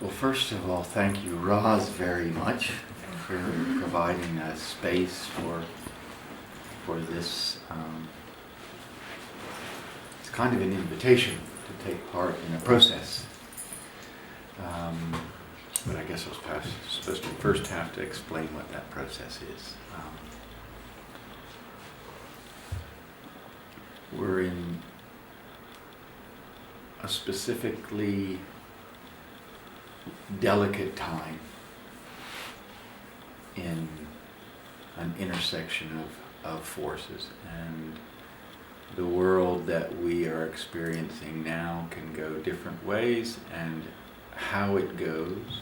Well, first of all, thank you, Roz, very much for providing a space for this. It's kind of an invitation to take part in a process. But I guess I was supposed to first have to explain what that process is. We're in a specifically delicate time in an intersection of forces, and the world that we are experiencing now can go different ways, and how it goes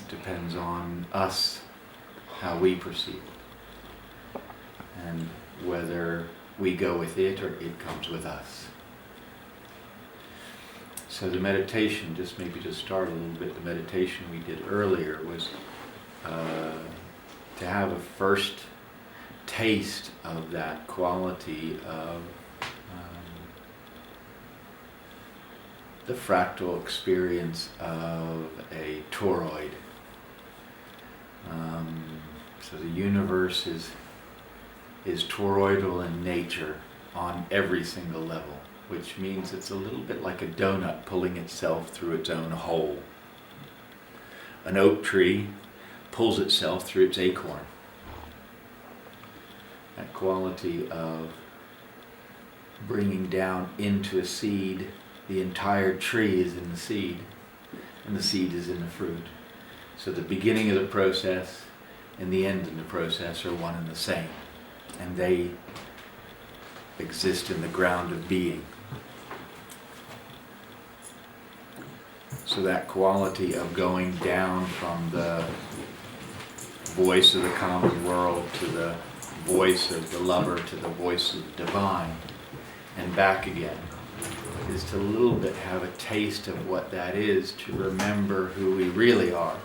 depends on us, how we perceive it, and whether we go with it or it comes with us. So the meditation, just maybe to start a little bit, the meditation we did earlier was to have a first taste of that quality of the fractal experience of a toroid. So the universe is toroidal in nature on every single level, which means it's a little bit like a donut pulling itself through its own hole. An oak tree pulls itself through its acorn. That quality of bringing down into a seed, the entire tree is in the seed, and the seed is in the fruit. So the beginning of the process and the end of the process are one and the same, and they exist in the ground of being. So that quality of going down from the voice of the common world to the voice of the lover to the voice of the divine and back again is to a little bit have a taste of what that is, to remember who we really are.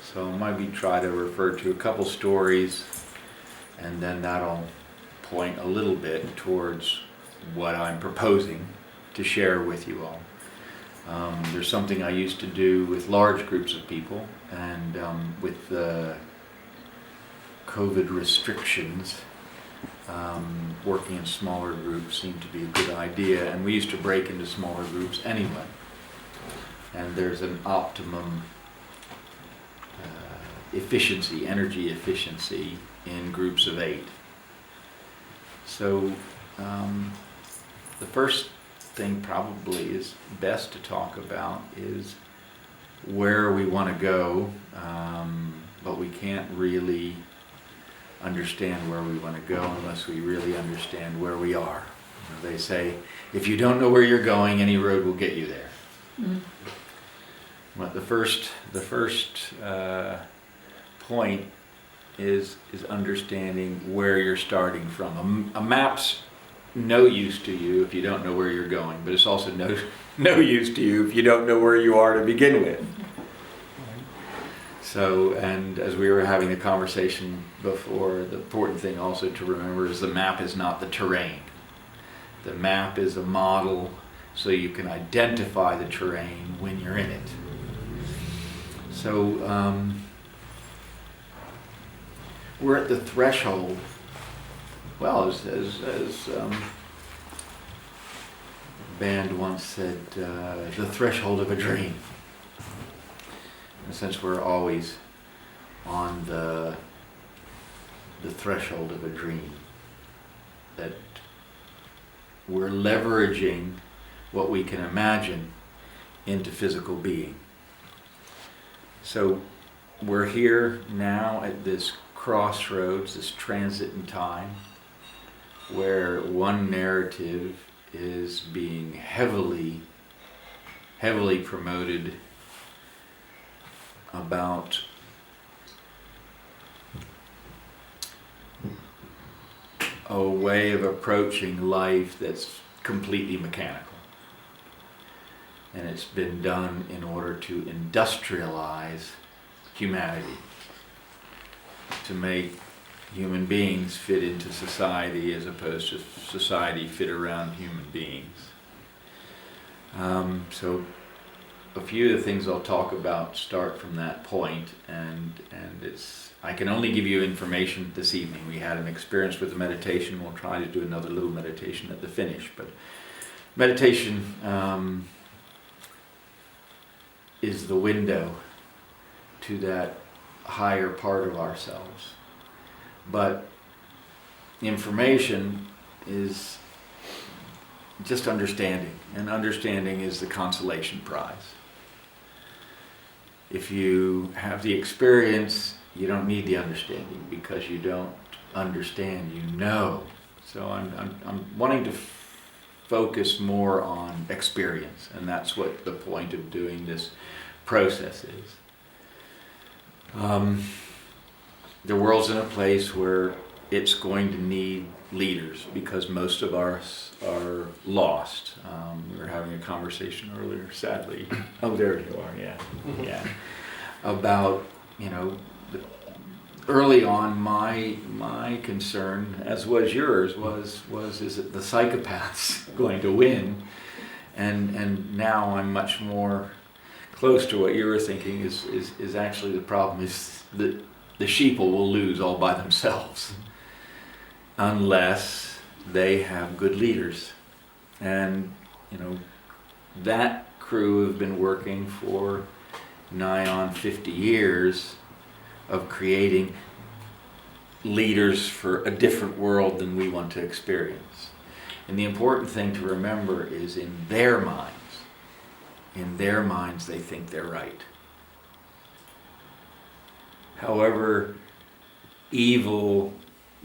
So maybe try to refer to a couple stories, and then that'll point a little bit towards what I'm proposing to share with you all. There's something I used to do with large groups of people, and with the COVID restrictions, working in smaller groups seemed to be a good idea, and we used to break into smaller groups anyway. And there's an optimum efficiency, energy efficiency in groups of 8. So the first thing probably is best to talk about is where we want to go, but we can't really understand where we want to go unless we really understand where we are. You know, they say, if you don't know where you're going, any road will get you there. Mm-hmm. But the first point is understanding where you're starting from. A map's no use to you if you don't know where you're going, but it's also no use to you if you don't know where you are to begin with. So, and as we were having the conversation before, the important thing also to remember is the map is not the terrain. The map is a model so you can identify the terrain when you're in it. So we're at the threshold. Well, as band once said, the threshold of a dream. In a sense, we're always on the threshold of a dream. That we're leveraging what we can imagine into physical being. So we're here now at this crossroads, this transit in time, where one narrative is being heavily promoted about a way of approaching life that's completely mechanical. And it's been done in order to industrialize humanity, to make human beings fit into society as opposed to society fit around human beings. So a few of the things I'll talk about start from that point, and I can only give you information this evening. We had an experience with the meditation. We'll try to do another little meditation at the finish, but meditation is the window to that higher part of ourselves. But information is just understanding, and understanding is the consolation prize. If you have the experience, you don't need the understanding, because you don't understand, you know. So I'm wanting to focus more on experience, and that's what the point of doing this process is. The world's in a place where it's going to need leaders, because most of us are lost. We were having a conversation earlier, sadly. Oh, there you are, yeah. About, early on, my concern, as was yours, was is it the psychopaths going to win? And now I'm much more close to what you were thinking is actually the problem is that the sheeple will lose all by themselves unless they have good leaders. And that crew have been working for nigh on 50 years of creating leaders for a different world than we want to experience. And the important thing to remember is in their minds they think they're right. However evil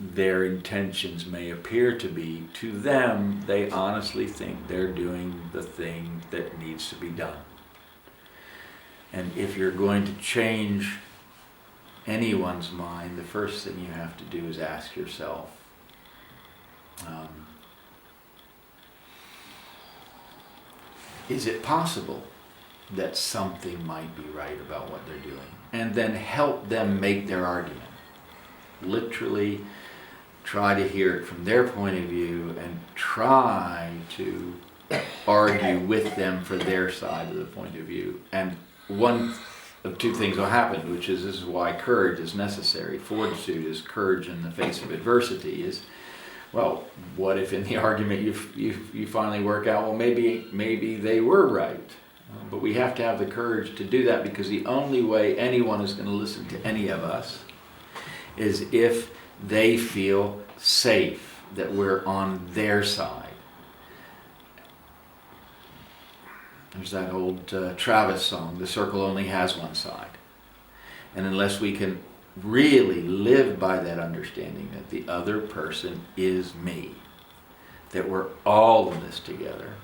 their intentions may appear to be, to them, they honestly think they're doing the thing that needs to be done. And if you're going to change anyone's mind, the first thing you have to do is ask yourself, is it possible that something might be right about what they're doing? And then help them make their argument. Literally try to hear it from their point of view and try to argue with them for their side of the point of view. And one of two things will happen, which is, this is why courage is necessary. Fortitude is courage in the face of adversity. Is, well, what if in the argument you finally work out, well, maybe they were right. But we have to have the courage to do that, because the only way anyone is going to listen to any of us is if they feel safe, that we're on their side. There's that old Travis song, "The circle only has one side." And unless we can really live by that understanding that the other person is me, that we're all in this together,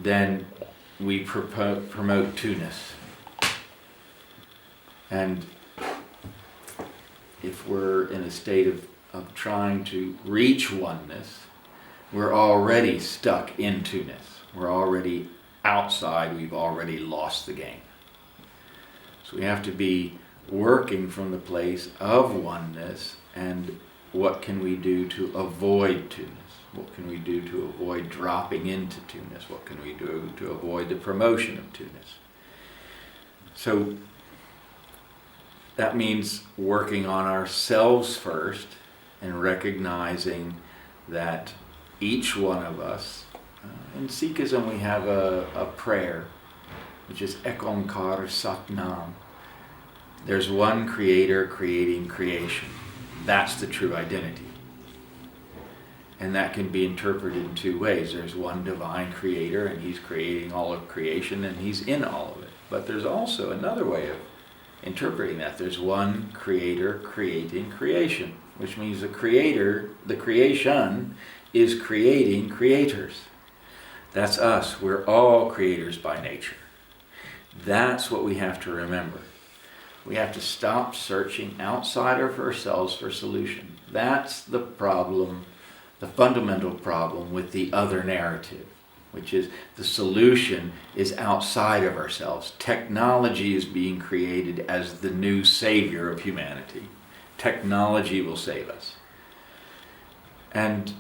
then we promote two-ness. And if we're in a state of trying to reach oneness, we're already stuck in two-ness. We're already outside, we've already lost the game. So we have to be working from the place of oneness, and what can we do to avoid two-ness? What can we do to avoid dropping into two-ness? What can we do to avoid the promotion of two-ness? So that means working on ourselves first, and recognizing that each one of us, in Sikhism we have a prayer, which is Ekonkar Satnam. There's one creator creating creation. That's the true identity. And that can be interpreted in two ways. There's one divine creator, and he's creating all of creation, and he's in all of it. But there's also another way of interpreting that. There's one creator creating creation, which means the creator, the creation, is creating creators. That's us. We're all creators by nature. That's what we have to remember. We have to stop searching outside of ourselves for solution. That's the problem, the fundamental problem with the other narrative, which is the solution is outside of ourselves. Technology is being created as the new savior of humanity. Technology will save us. And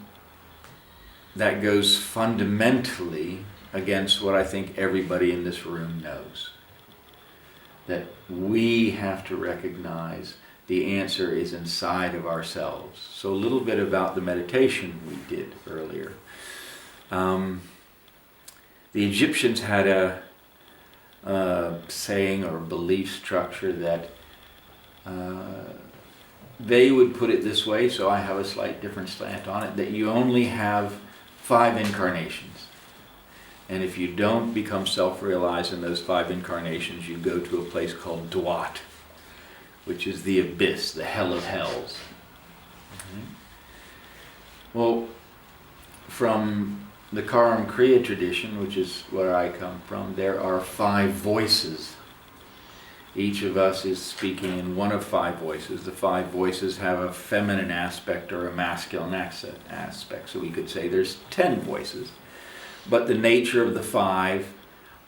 that goes fundamentally against what I think everybody in this room knows. That we have to recognize the answer is inside of ourselves. So a little bit about the meditation we did earlier. The Egyptians had a saying or belief structure that they would put it this way, so I have a slight different slant on it, that you only have 5 incarnations. And if you don't become self-realized in those 5 incarnations, you go to a place called Dwat, which is the abyss, the hell of hells. Well, from the Karam Kriya tradition, which is where I come from, there are 5 voices. Each of us is speaking in one of 5 voices. The 5 voices have a feminine aspect or a masculine aspect. So we could say there's 10 voices. But the nature of the 5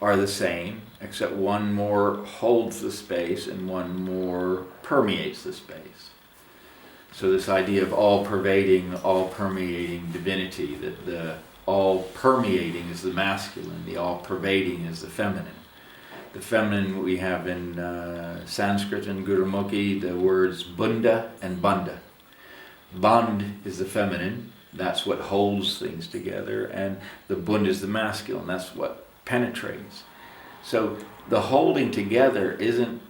are the same, except one more holds the space and one more permeates the space. So this idea of all-pervading, all-permeating divinity, that the all-permeating is the masculine, the all-pervading is the feminine. The feminine we have in Sanskrit and Gurumukhi, the words bunda and banda. Band is the feminine, that's what holds things together, and the bund is the masculine, that's what penetrates. So the holding together isn't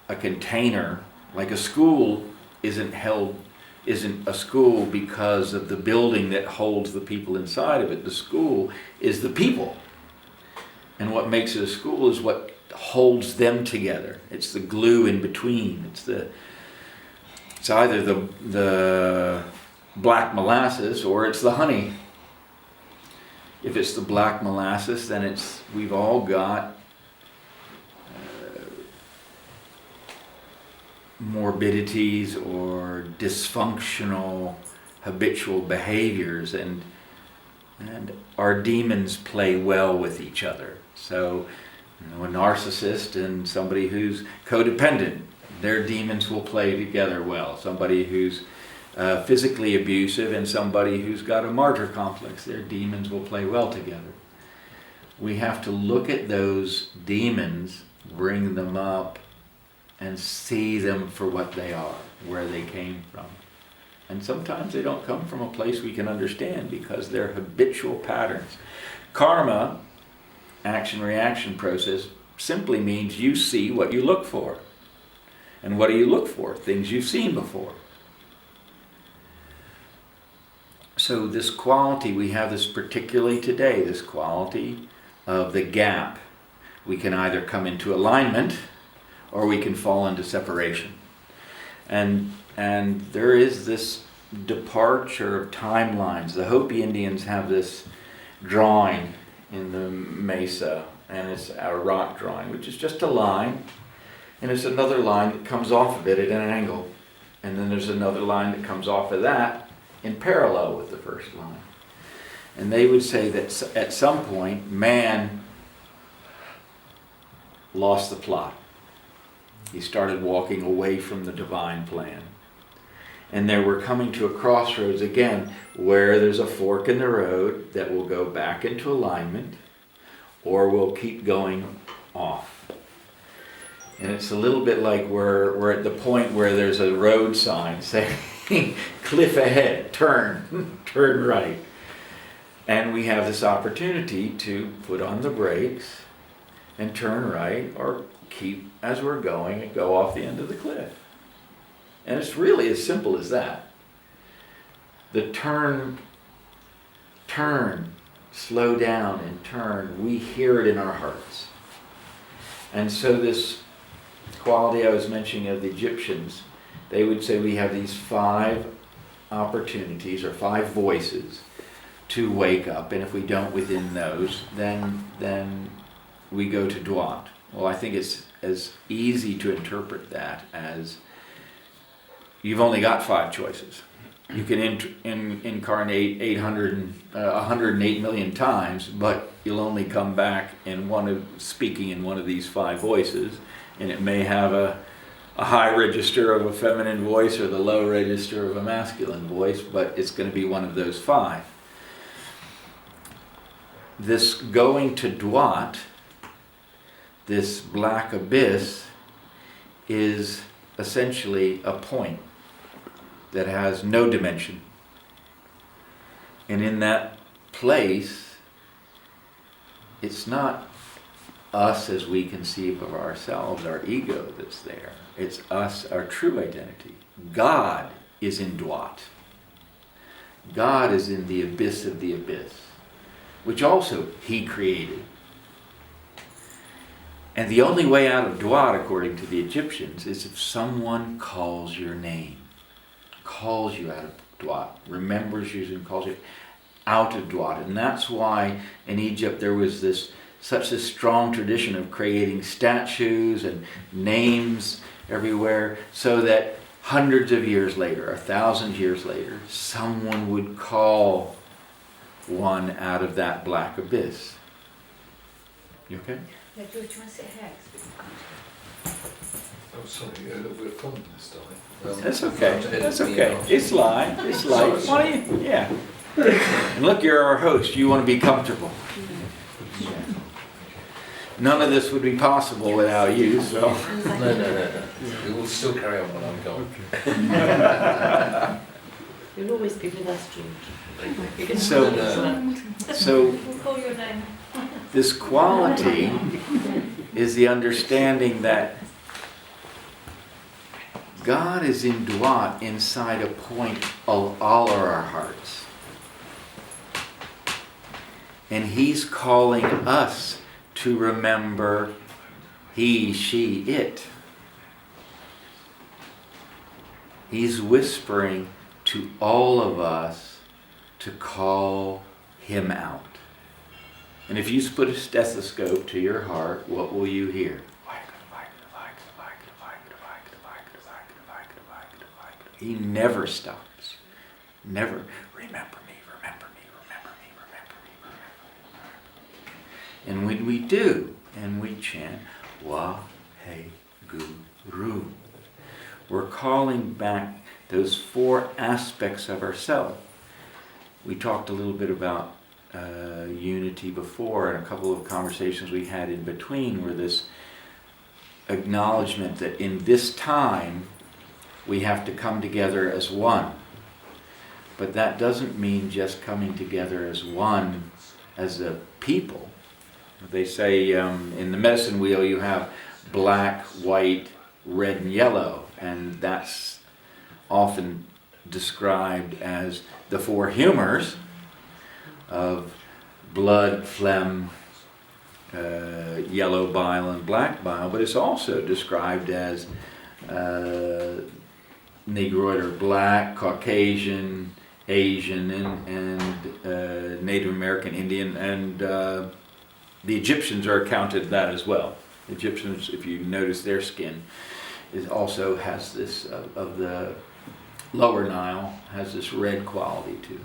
a container, like a school isn't a school because of the building that holds the people inside of it. The school is the people. And what makes it a school is what holds them together. It's the glue in between. It's either the black molasses or it's the honey. If it's the black molasses, then we've all got morbidities or dysfunctional habitual behaviors, and our demons play well with each other. So, a narcissist and somebody who's codependent, their demons will play together well. Somebody who's physically abusive and somebody who's got a martyr complex, their demons will play well together. We have to look at those demons, bring them up, and see them for what they are, where they came from. And sometimes they don't come from a place we can understand because they're habitual patterns. Karma, action-reaction process, simply means you see what you look for. And what do you look for? Things you've seen before. So this quality, we have this particularly today, this quality of the gap. We can either come into alignment or we can fall into separation. And there is this departure of timelines. The Hopi Indians have this drawing in the mesa, and it's a rock drawing, which is just a line, and it's another line that comes off of it at an angle. And then there's another line that comes off of that in parallel with the first line. And they would say that at some point, man lost the plot. He started walking away from the divine plan. And they were coming to a crossroads again where there's a fork in the road that will go back into alignment or will keep going off. And it's a little bit like we're at the point where there's a road sign saying, cliff ahead, turn right. And we have this opportunity to put on the brakes and turn right, or keep as we're going and go off the end of the cliff. And it's really as simple as that. The turn, slow down and turn, we hear it in our hearts. And so this quality I was mentioning of the Egyptians, they would say we have these 5 opportunities or 5 voices to wake up, and if we don't within those, then we go to Dwat. Well, I think it's as easy to interpret that as you've only got 5 choices. You can incarnate 108 million times, but you'll only come back speaking in one of these 5 voices, and it may have a high register of a feminine voice or the low register of a masculine voice, but it's going to be one of those 5. this going to Dwat, this black abyss, is essentially a point that has no dimension. And in that place, it's not us as we conceive of ourselves, our ego that's there. It's us, our true identity. God is in Dwat. God is in the abyss of the abyss, which also He created. And the only way out of Dwat, according to the Egyptians, is if someone calls your name, calls you out of Dwat, remembers you and calls you out of Dwat. And that's why in Egypt there was such a strong tradition of creating statues and names everywhere, so that hundreds of years later, 1,000 years later, someone would call one out of that black abyss. You okay? Yeah, George, do you want to sit here? Oh, sorry, we're filming this, darling. That's okay. That's okay. It's live. It's live. Why don't you? Yeah. And look, you're our host. You want to be comfortable. Yeah. None of this would be possible without you, so. No. We will still carry on when I'm gone. You'll always be with us, George. So We'll call your name. this quality is the understanding that God is in Dwat, inside a point of all of our hearts. And He's calling us to remember He, she, it. He's whispering to all of us to call Him out. And if you put a stethoscope to your heart, what will you hear? He never stops. Never. Remember me, remember me, remember me, remember me, remember me. And when we do, and we chant, Wa-He-Guru, we're calling back those 4 aspects of ourselves. We talked a little bit about unity before, and a couple of conversations we had in between were this acknowledgement that in this time we have to come together as one. But that doesn't mean just coming together as one as a people. They say in the medicine wheel you have black, white, red, and yellow, and that's often described as the 4 humors of blood, phlegm, yellow bile, and black bile, but it's also described as Negroid or black, Caucasian, Asian, and Native American, Indian, and the Egyptians are counted that as well. Egyptians, if you notice their skin, also has this, of the lower Nile, has this red quality too.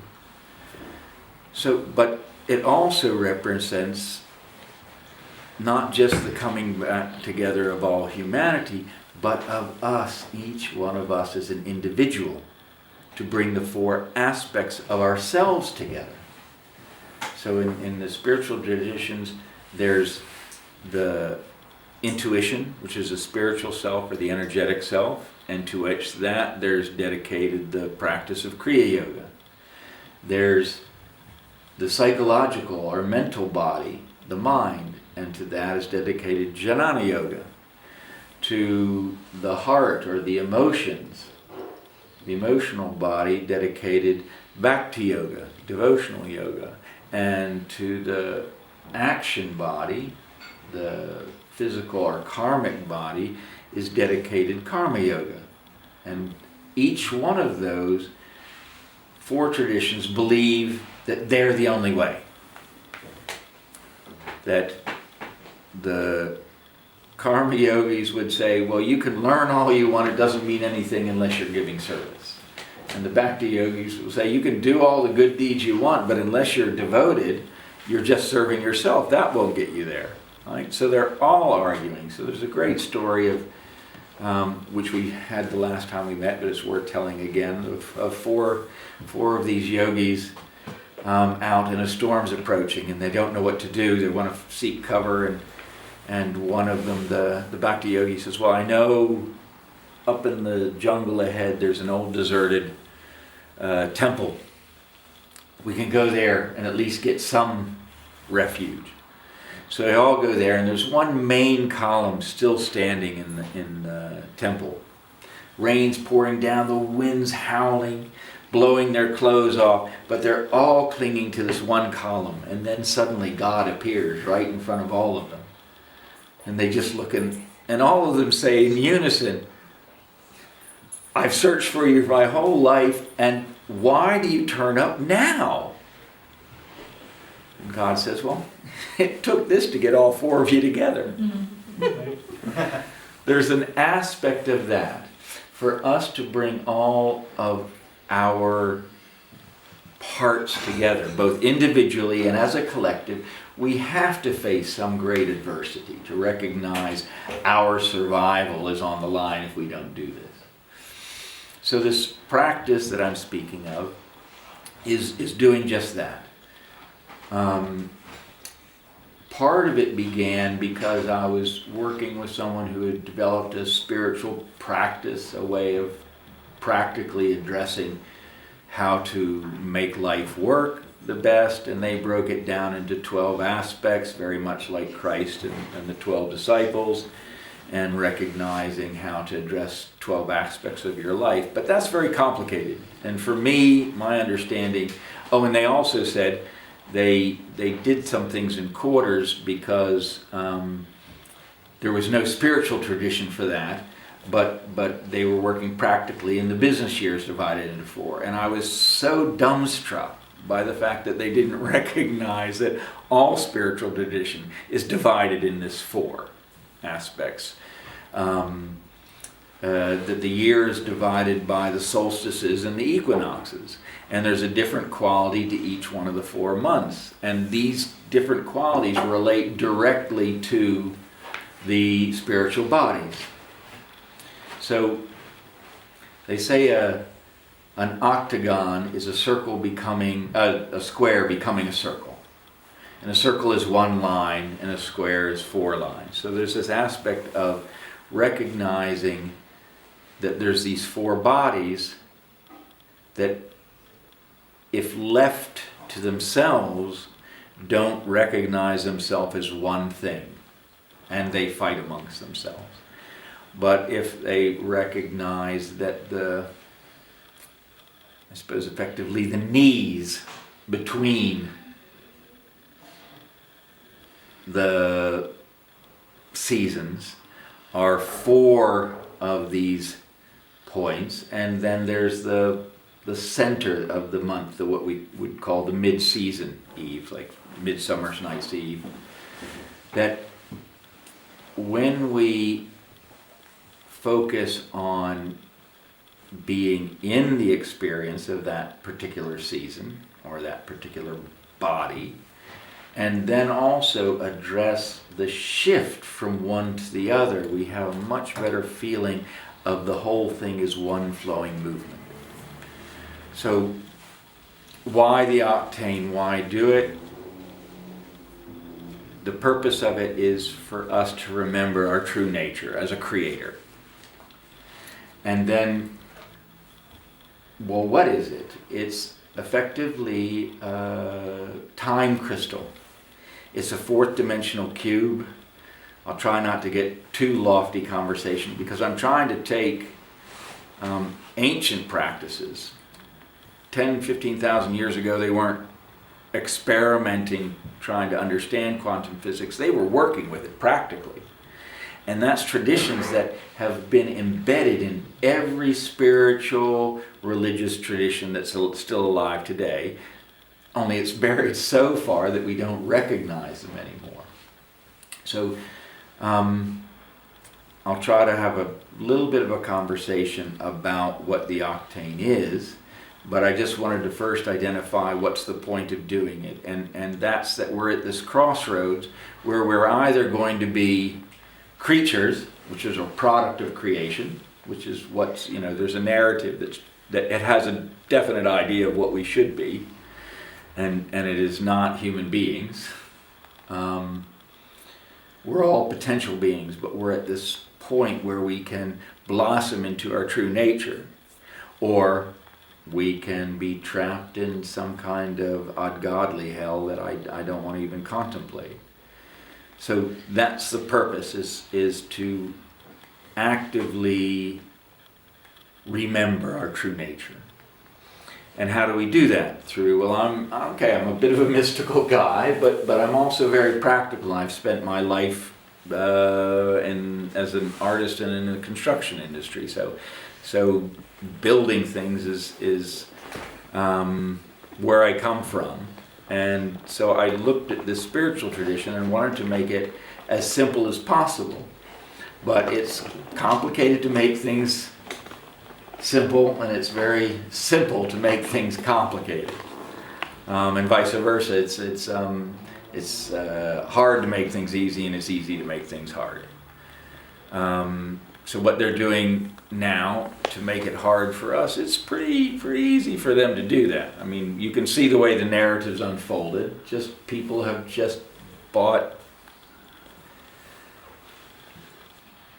So, but it also represents not just the coming back together of all humanity, but of us, each one of us as an individual, to bring the 4 aspects of ourselves together. So in the spiritual traditions, there's the intuition, which is the spiritual self or the energetic self, and to which that there's dedicated the practice of Kriya Yoga. There's the psychological or mental body, the mind, and to that is dedicated Jnana Yoga. To the heart or the emotions, the emotional body, dedicated Bhakti Yoga, devotional yoga. And to the action body, the physical or karmic body, is dedicated Karma Yoga. And each one of those 4 traditions believe that they're the only way. That the Karma yogis would say, well, you can learn all you want, it doesn't mean anything unless you're giving service. And the Bhakti yogis will say, you can do all the good deeds you want, but unless you're devoted, you're just serving yourself. That won't get you there. Right? So they're all arguing. So there's a great story of, which we had the last time we met, but it's worth telling again, of four of these yogis out and a storm's approaching and they don't know what to do. They want to seek cover, and one of them, the Bhakti yogi, says, well, I know up in the jungle ahead there's an old deserted temple. We can go there and at least get some refuge. So they all go there, and there's one main column still standing in the temple. Rain's pouring down, the wind's howling, blowing their clothes off, but they're all clinging to this one column. And then suddenly God appears right in front of all of them. And they just look, and all of them say in unison, I've searched for you my whole life, and why do you turn up now? And God says, well, it took this to get all four of you together. There's an aspect of that for us to bring all of our parts together, both individually and as a collective. We have to face some great adversity to recognize our survival is on the line if we don't do this. So this practice that I'm speaking of is doing just that. Part of it began because I was working with someone who had developed a spiritual practice, a way of practically addressing how to make life work the best, and they broke it down into 12 aspects, very much like Christ and the 12 disciples, and recognizing how to address 12 aspects of your life. But that's very complicated. And for me, my understanding, and they also said they did some things in quarters because there was no spiritual tradition for that, but they were working practically, and the business years divided into 4. And I was so dumbstruck by the fact that they didn't recognize that all spiritual tradition is divided in this 4 aspects. That the year is divided by the solstices and the equinoxes, and there's a different quality to each one of the 4 months, and these different qualities relate directly to the spiritual bodies. So they say an octagon is a circle becoming a square becoming a circle. And a circle is 1 line, and a square is 4 lines. So there's this aspect of recognizing that there's these 4 bodies that, if left to themselves, don't recognize themselves as one thing, and they fight amongst themselves. But if they recognize that effectively the knees between the seasons are 4 of these points, and then there's the center of the month, what we would call the mid-season eve, like Midsummer's Night's Eve. That when we focus on being in the experience of that particular season or that particular body, and then also address the shift from one to the other, we have a much better feeling of the whole thing as one flowing movement. So why the octane? Why do it? The purpose of it is for us to remember our true nature as a creator. And then, well, what is it? It's effectively a time crystal. It's a 4th dimensional cube. I'll try not to get too lofty conversation because I'm trying to take ancient practices. 10, 15,000 years ago, they weren't experimenting, trying to understand quantum physics. They were working with it practically. And that's traditions that have been embedded in every spiritual, religious tradition that's still alive today. Only it's buried so far that we don't recognize them anymore. So I'll try to have a little bit of a conversation about what the octane is, but I just wanted to first identify what's the point of doing it. And that's that we're at this crossroads where we're either going to be creatures, which is a product of creation, which is what's, there's a narrative that it has a definite idea of what we should be. and it is not human beings. We're all potential beings, but we're at this point where we can blossom into our true nature, or we can be trapped in some kind of ungodly hell that I don't want to even contemplate. So that's the purpose, is to actively remember our true nature. And how do we do that? Through, well, I'm a bit of a mystical guy, but I'm also very practical. I've spent my life as an artist and in the construction industry. So building things is where I come from. And so I looked at this spiritual tradition and wanted to make it as simple as possible. But it's complicated to make things simple, and it's very simple to make things complicated, and vice versa. It's hard to make things easy, and it's easy to make things hard. So what they're doing now to make it hard for us, it's pretty easy for them to do that. I mean, you can see the way the narrative's unfolded. Just people have just bought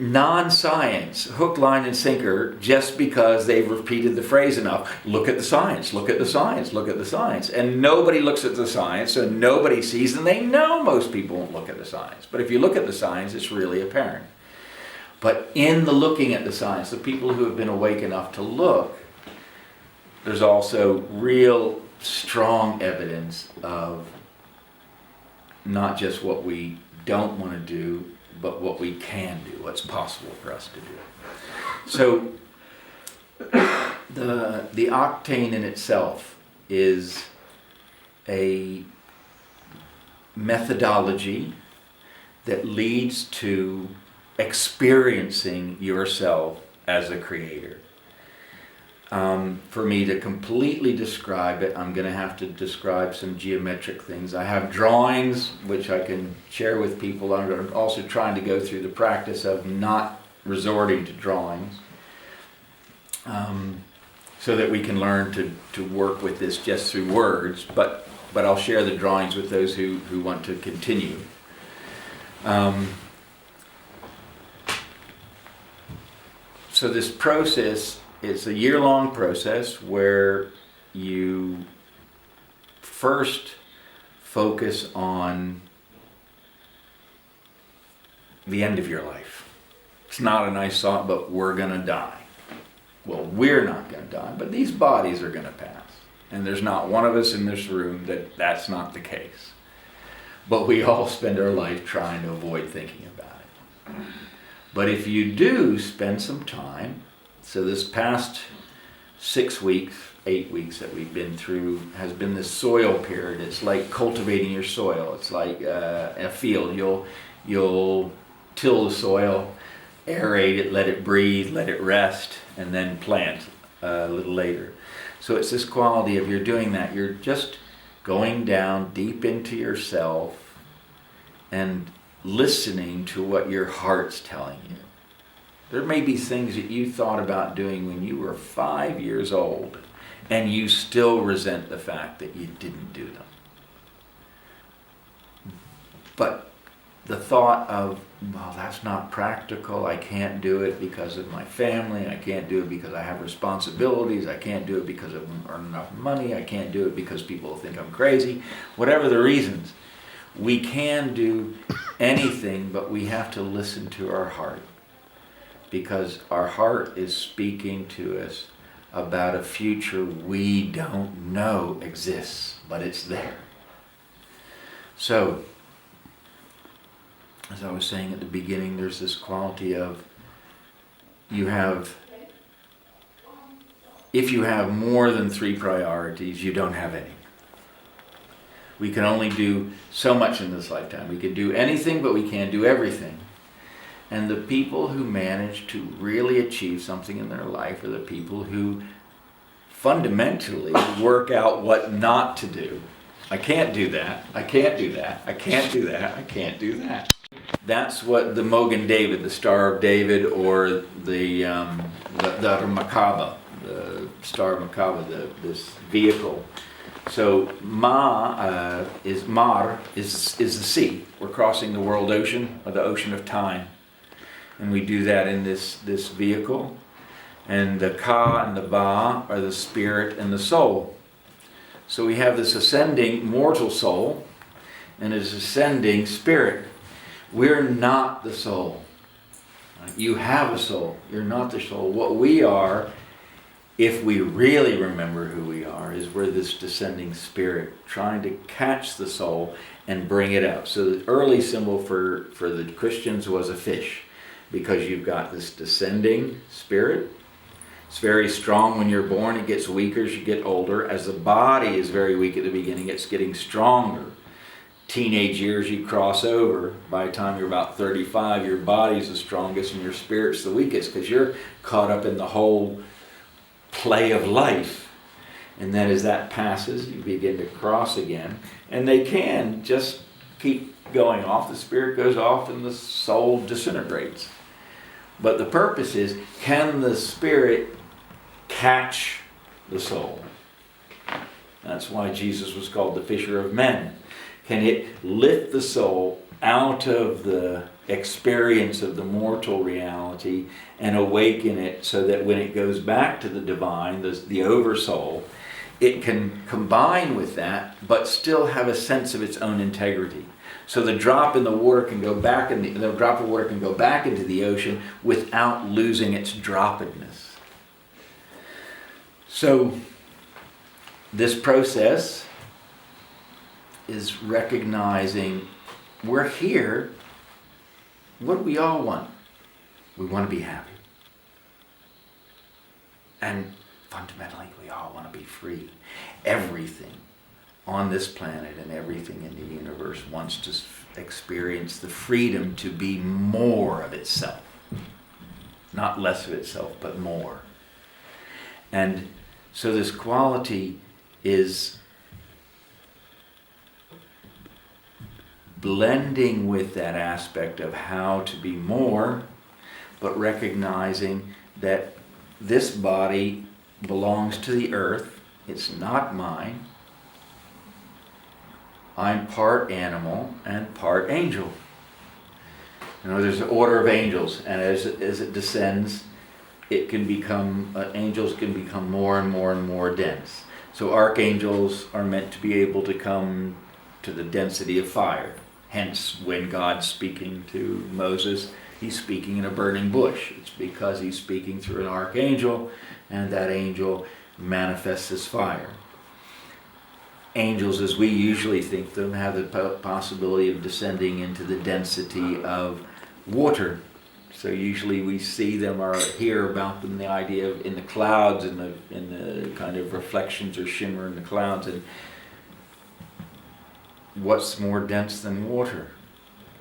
non-science, hook, line, and sinker, just because they've repeated the phrase enough. Look at the science, look at the science, look at the science. And nobody looks at the science, so nobody sees, and they know most people won't look at the science. But if you look at the science, it's really apparent. But in the looking at the science, the people who have been awake enough to look, there's also real strong evidence of not just what we don't want to do, but what we can do, what's possible for us to do. So the octane in itself is a methodology that leads to experiencing yourself as a creator. For me to completely describe it, I'm going to have to describe some geometric things. I have drawings which I can share with people. I'm also trying to go through the practice of not resorting to drawings, so that we can learn to work with this just through words. But I'll share the drawings with those who want to continue. So this process, it's a year-long process where you first focus on the end of your life. It's not a nice thought, but we're going to die. Well, we're not going to die, but these bodies are going to pass. And there's not one of us in this room that's not the case. But we all spend our life trying to avoid thinking about it. But if you do spend some time, so this past 6 weeks, 8 weeks that we've been through has been this soil period. It's like cultivating your soil. It's like a field. You'll till the soil, aerate it, let it breathe, let it rest, and then plant a little later. So it's this quality of you're doing that. You're just going down deep into yourself and listening to what your heart's telling you. There may be things that you thought about doing when you were 5 years old, and you still resent the fact that you didn't do them. But the thought of, well, that's not practical, I can't do it because of my family, I can't do it because I have responsibilities, I can't do it because I don't earn enough money, I can't do it because people think I'm crazy, whatever the reasons. We can do anything, but we have to listen to our heart, because our heart is speaking to us about a future we don't know exists, but it's there. So, as I was saying at the beginning, there's this quality of if you have more than 3 priorities, you don't have any. We can only do so much in this lifetime. We can do anything, but we can't do everything. And the people who manage to really achieve something in their life are the people who fundamentally work out what not to do. I can't do that. I can't do that. I can't do that. I can't do that. That's what the Mogan David, the Star of David, or the Merkaba, the Star of Merkaba, this vehicle, So mar is the sea. We're crossing the world ocean, or the ocean of time. And we do that in this vehicle. And the ka and the ba are the spirit and the soul. So we have this ascending mortal soul and this ascending spirit. We're not the soul. You have a soul. You're not the soul. What we are, if we really remember who we are, is we're this descending spirit trying to catch the soul and bring it up. So the early symbol for the Christians was a fish, because you've got this descending spirit. It's very strong when you're born. It gets weaker as you get older. As the body is very weak at the beginning, it's getting stronger. Teenage years, you cross over. By the time you're about 35, your body's the strongest and your spirit's the weakest, because you're caught up in the whole play of life. And then as that passes, you begin to cross again. And they can just keep going off. The spirit goes off and the soul disintegrates. But the purpose is, can the spirit catch the soul? That's why Jesus was called the fisher of men. Can it lift the soul out of the experience of the mortal reality and awaken it so that when it goes back to the divine, the oversoul, it can combine with that but still have a sense of its own integrity. So the drop in the water can go back, and the drop of water can go back into the ocean without losing its droppedness. So this process is recognizing we're here. What do we all want? We want to be happy. And fundamentally, we all want to be free. Everything on this planet and everything in the universe wants to experience the freedom to be more of itself. Not less of itself, but more. And so this quality is blending with that aspect of how to be more, but recognizing that this body belongs to the earth. It's not mine. I'm part animal and part angel. You know, there's an order of angels, and as it descends, it can become, angels can become more and more and more dense. So archangels are meant to be able to come to the density of fire. Hence, when God's speaking to Moses, he's speaking in a burning bush. It's because he's speaking through an archangel, and that angel manifests as fire. Angels, as we usually think them, have the possibility of descending into the density of water. So usually we see them or hear about them, the idea of in the clouds, in the kind of reflections or shimmer in the clouds. And what's more dense than water?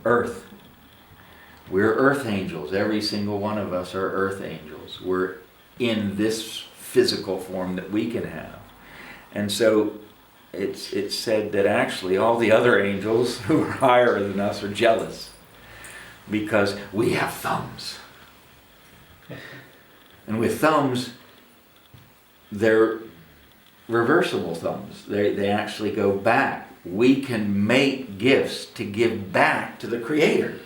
Earth. We're earth angels. Every single one of us are earth angels. We're in this physical form that we can have. And so it's said that actually all the other angels who are higher than us are jealous because we have thumbs. And with thumbs, they're reversible thumbs. They actually go back. We can make gifts to give back to the Creator.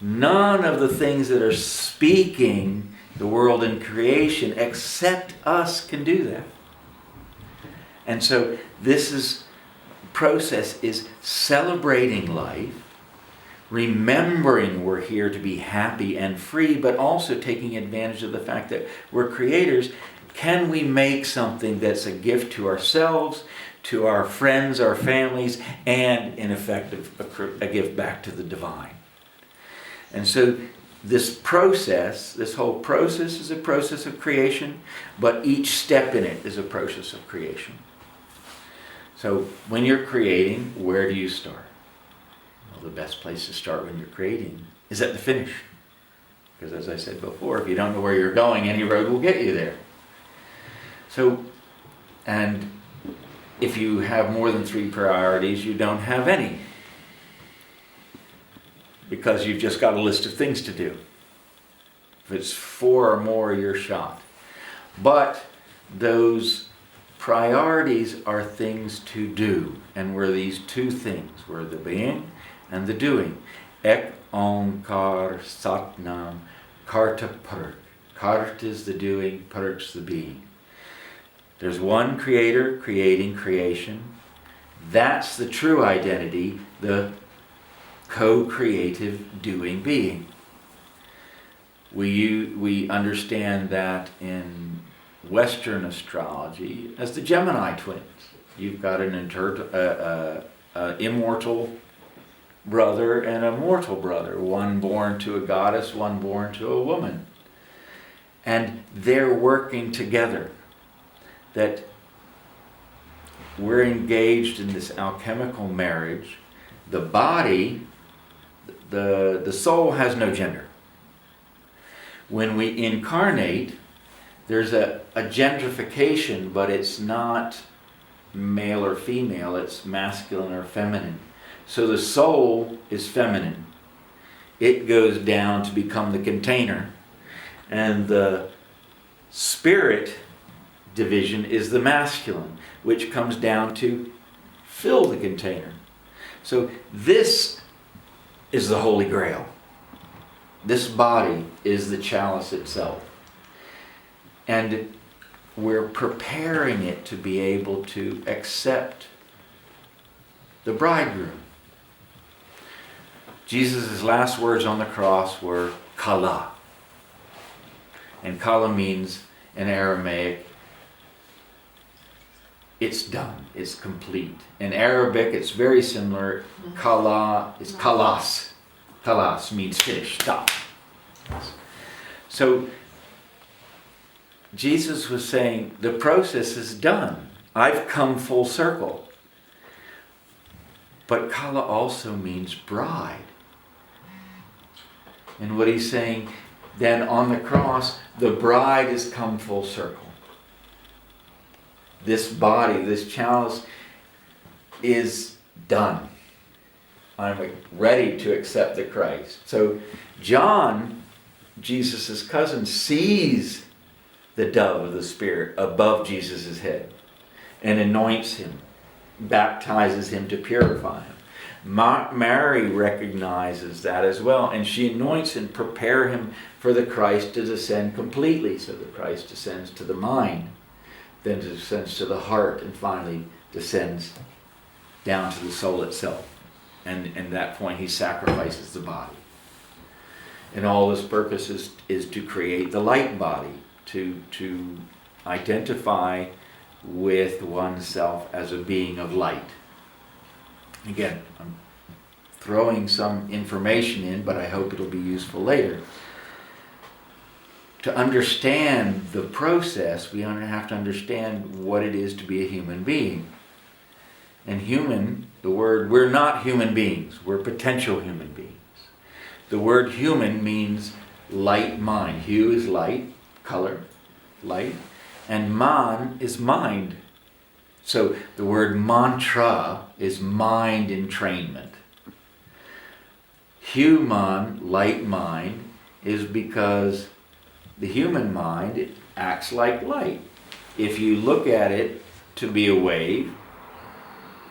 None of the things that are speaking the world and creation except us can do that. And so this process is celebrating life, remembering we're here to be happy and free, but also taking advantage of the fact that we're creators. Can we make something that's a gift to ourselves, to our friends, our families, and in effect a gift back to the divine? And so this process, this whole process is a process of creation, but each step in it is a process of creation. So when you're creating, where do you start? Well, the best place to start when you're creating is at the finish. Because as I said before, if you don't know where you're going, any road will get you there. So, and if you have more than 3 priorities, you don't have any. Because you've just got a list of things to do. If it's 4 or more, you're shot. But those priorities are things to do, and we're these two things. We're the being and the doing. Ek onkar satnam karta parak. Karta is the doing, parak's the being. There's one creator creating creation. That's the true identity, the co-creative doing being. We understand that in Western astrology as the Gemini twins. You've got an immortal brother and a mortal brother, one born to a goddess, one born to a woman. And they're working together. That we're engaged in this alchemical marriage. The body, the soul has no gender. When we incarnate, there's a gentrification, but it's not male or female, it's masculine or feminine. So the soul is feminine. It goes down to become the container. And the spirit division is the masculine, which comes down to fill the container. So this is the Holy Grail. This body is the chalice itself. And we're preparing it to be able to accept the bridegroom. Jesus' last words on the cross were kala. And kala means, in Aramaic, it's done, it's complete. In Arabic, it's very similar. Kala is kalas. Kalas means finish, stop. So, Jesus was saying, the process is done. I've come full circle. But kala also means bride. And what he's saying, then on the cross, the bride has come full circle. This body, this chalice is done. I'm ready to accept the Christ. So John, Jesus' cousin, sees the dove of the Spirit above Jesus' head and anoints him, baptizes him to purify him. Mary recognizes that as well, and she anoints and prepare him for the Christ to descend completely. So the Christ descends to the mind, then descends to the heart, and finally descends down to the soul itself. And at that point he sacrifices the body. And all his purpose is to create the light body, to identify with oneself as a being of light. Again, I'm throwing some information in, but I hope it'll be useful later. To understand the process, we have to understand what it is to be a human being. And human, the word, we're not human beings, we're potential human beings. The word human means light mind. Hue is light, color, light, and man is mind. So the word mantra is mind entrainment. Human, light mind, is because the human mind, it acts like light. If you look at it to be a wave,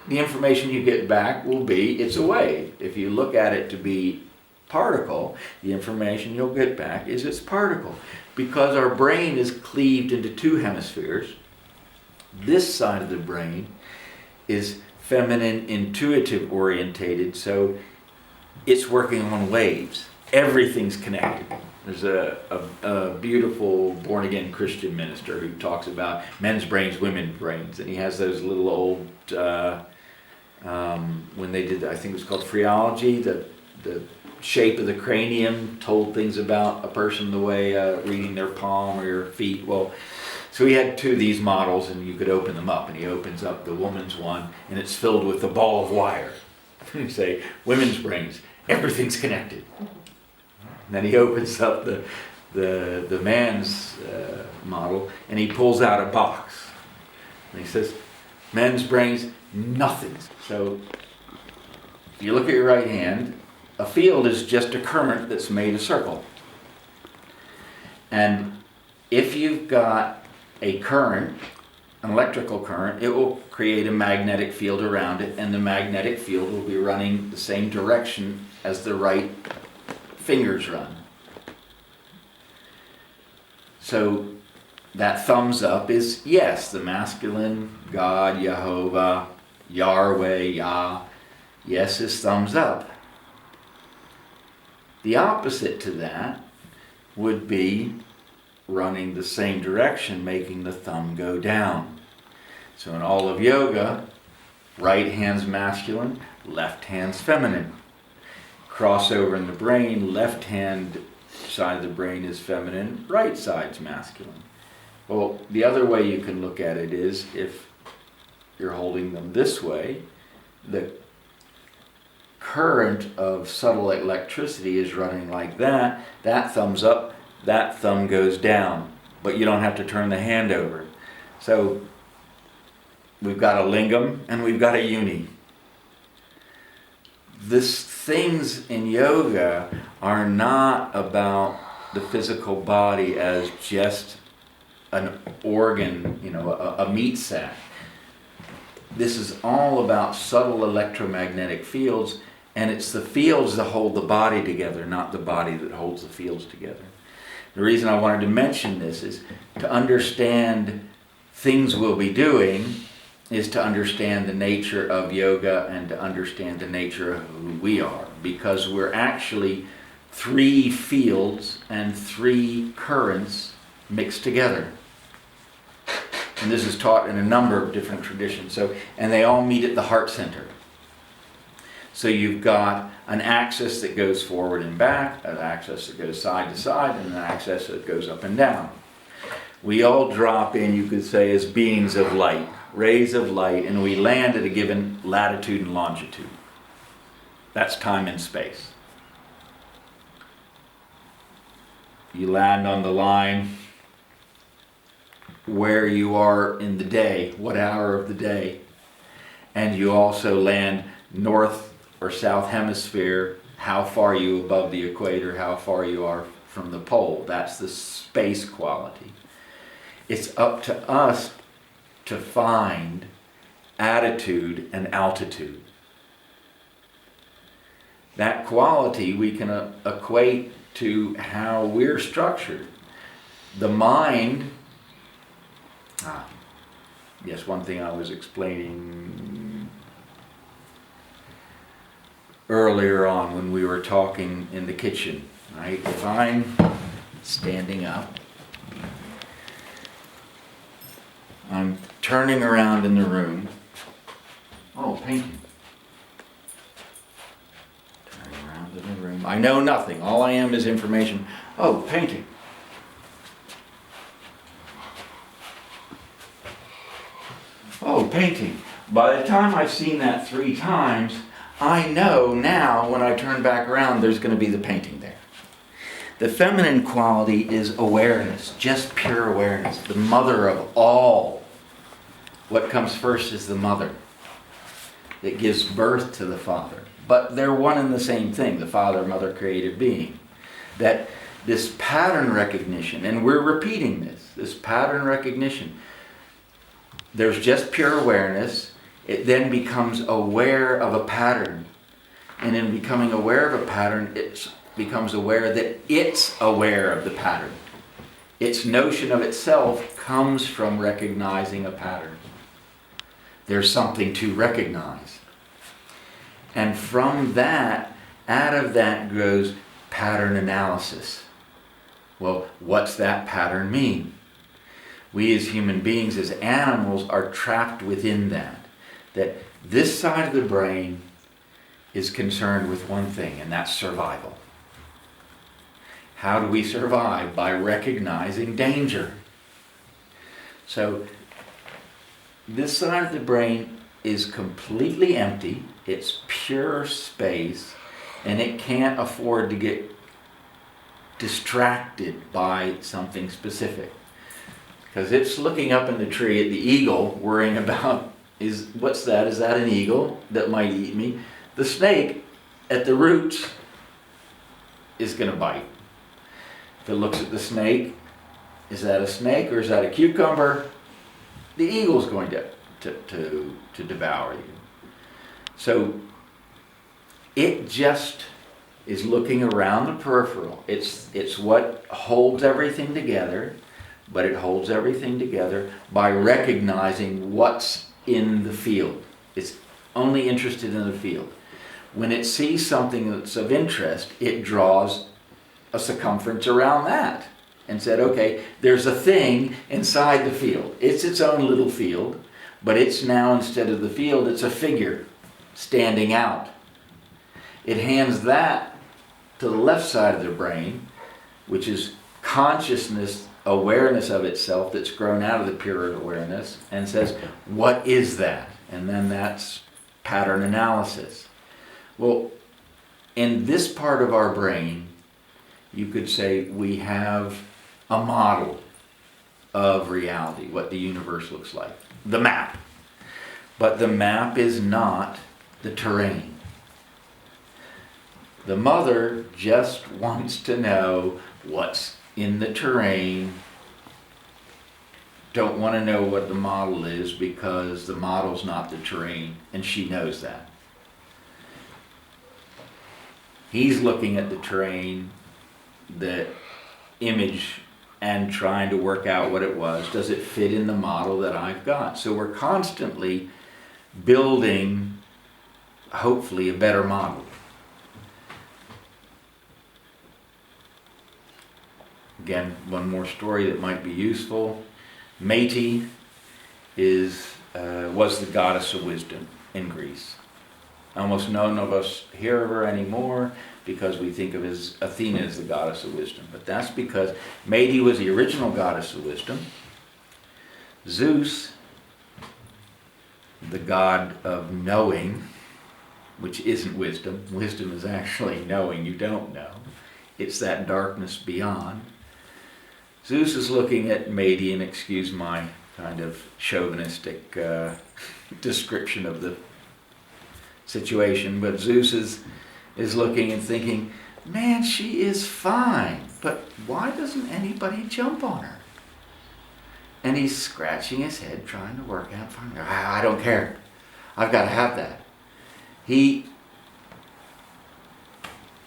the information you get back will be it's a wave. If you look at it to be particle, the information you'll get back is it's particle. Because our brain is cleaved into two hemispheres, this side of the brain is feminine, intuitive orientated, so it's working on waves. Everything's connected. There's a beautiful born-again Christian minister who talks about men's brains, women's brains, and he has those little old, when they did, I think it was called phrenology, the shape of the cranium told things about a person the way reading their palm or your feet. Well, so he had two of these models, and you could open them up, and he opens up the woman's one, and it's filled with a ball of wire. You say, women's brains, everything's connected. And then he opens up the man's model, and he pulls out a box. And he says, men's brains, nothing. So if you look at your right hand, a field is just a current that's made a circle. And if you've got a current an electrical current, it will create a magnetic field around it, and the magnetic field will be running the same direction as the right fingers run. So that thumbs up is yes, the masculine, God, Yehovah, Yahweh, Yah. Yes is thumbs up. The opposite to that would be running the same direction, making the thumb go down. So in all of yoga, right hand's masculine, left hand's feminine. Crossover in the brain, left hand side of the brain is feminine, right side's masculine. Well, the other way you can look at it is if you're holding them this way, the current of subtle electricity is running like that. That thumb's up, that thumb goes down, but you don't have to turn the hand over. So we've got a lingam and we've got a yoni. Things in yoga are not about the physical body as just an organ, a meat sack. This is all about subtle electromagnetic fields, and it's the fields that hold the body together, not the body that holds the fields together. The reason I wanted to mention this is to understand things we'll be doing is to understand the nature of yoga and to understand the nature of who we are, because we're actually 3 fields and 3 currents mixed together. And this is taught in a number of different traditions. And they all meet at the heart center. So you've got an axis that goes forward and back, an axis that goes side to side, and an axis that goes up and down. We all drop in, you could say, as beings of light, rays of light, and we land at a given latitude and longitude. That's time and space. You land on the line where you are in the day, what hour of the day, and you also land north or south hemisphere, how far you above the equator, how far you are from the pole. That's the space quality. It's up to us to find attitude and altitude. That quality we can equate to how we're structured. The mind, yes, one thing I was explaining earlier on when we were talking in the kitchen, right? If I'm standing up, I'm turning around in the room. Oh, painting. Turning around in the room. I know nothing. All I am is information. Oh, painting. Oh, painting. By the time I've seen that 3 times, I know now when I turn back around there's going to be the painting there. The feminine quality is awareness, just pure awareness, the mother of all. What comes first is the mother that gives birth to the father. But they're one and the same thing, the father, mother, creative being. That this pattern recognition, and we're repeating this pattern recognition, there's just pure awareness. It then becomes aware of a pattern. And in becoming aware of a pattern, it becomes aware that it's aware of the pattern. Its notion of itself comes from recognizing a pattern. There's something to recognize. And from that, out of that grows pattern analysis. Well, what's that pattern mean? We as human beings, as animals, are trapped within that. That this side of the brain is concerned with one thing, and that's survival. How do we survive? By recognizing danger. So this side of the brain is completely empty. It's pure space, and it can't afford to get distracted by something specific. Because it's looking up in the tree at the eagle, worrying about, what's that? Is that an eagle that might eat me? The snake at the roots is going to bite. If it looks at the snake, is that a snake or is that a cucumber? the eagle's going to devour you. So it just is looking around the peripheral. It's what holds everything together, but it holds everything together by recognizing what's in the field. It's only interested in the field. When it sees something that's of interest, it draws a circumference around that and said, okay, there's a thing inside the field. It's its own little field, but it's now, instead of the field, it's a figure standing out. It hands that to the left side of the brain, which is consciousness, awareness of itself that's grown out of the pure awareness, and says, what is that? And then that's pattern analysis. Well, in this part of our brain, you could say we have a model of reality, what the universe looks like, the map. But the map is not the terrain. The mother just wants to know what's in the terrain. Don't want to know what the model is because the model's not the terrain, and she knows that. He's looking at the terrain, the image, and trying to work out what it was. Does it fit in the model that I've got? So we're constantly building, hopefully, a better model. Again, one more story that might be useful. Métis was the goddess of wisdom in Greece. Almost none of us hear of her anymore because we think of as Athena as the goddess of wisdom. But that's because Métis was the original goddess of wisdom. Zeus, the god of knowing, which isn't wisdom. Wisdom is actually knowing you don't know. It's that darkness beyond. Zeus is looking at Métis, and excuse my kind of chauvinistic description of the situation, but Zeus is looking and thinking, man, she is fine, but why doesn't anybody jump on her? And he's scratching his head trying to work out, I don't care. I've got to have that. He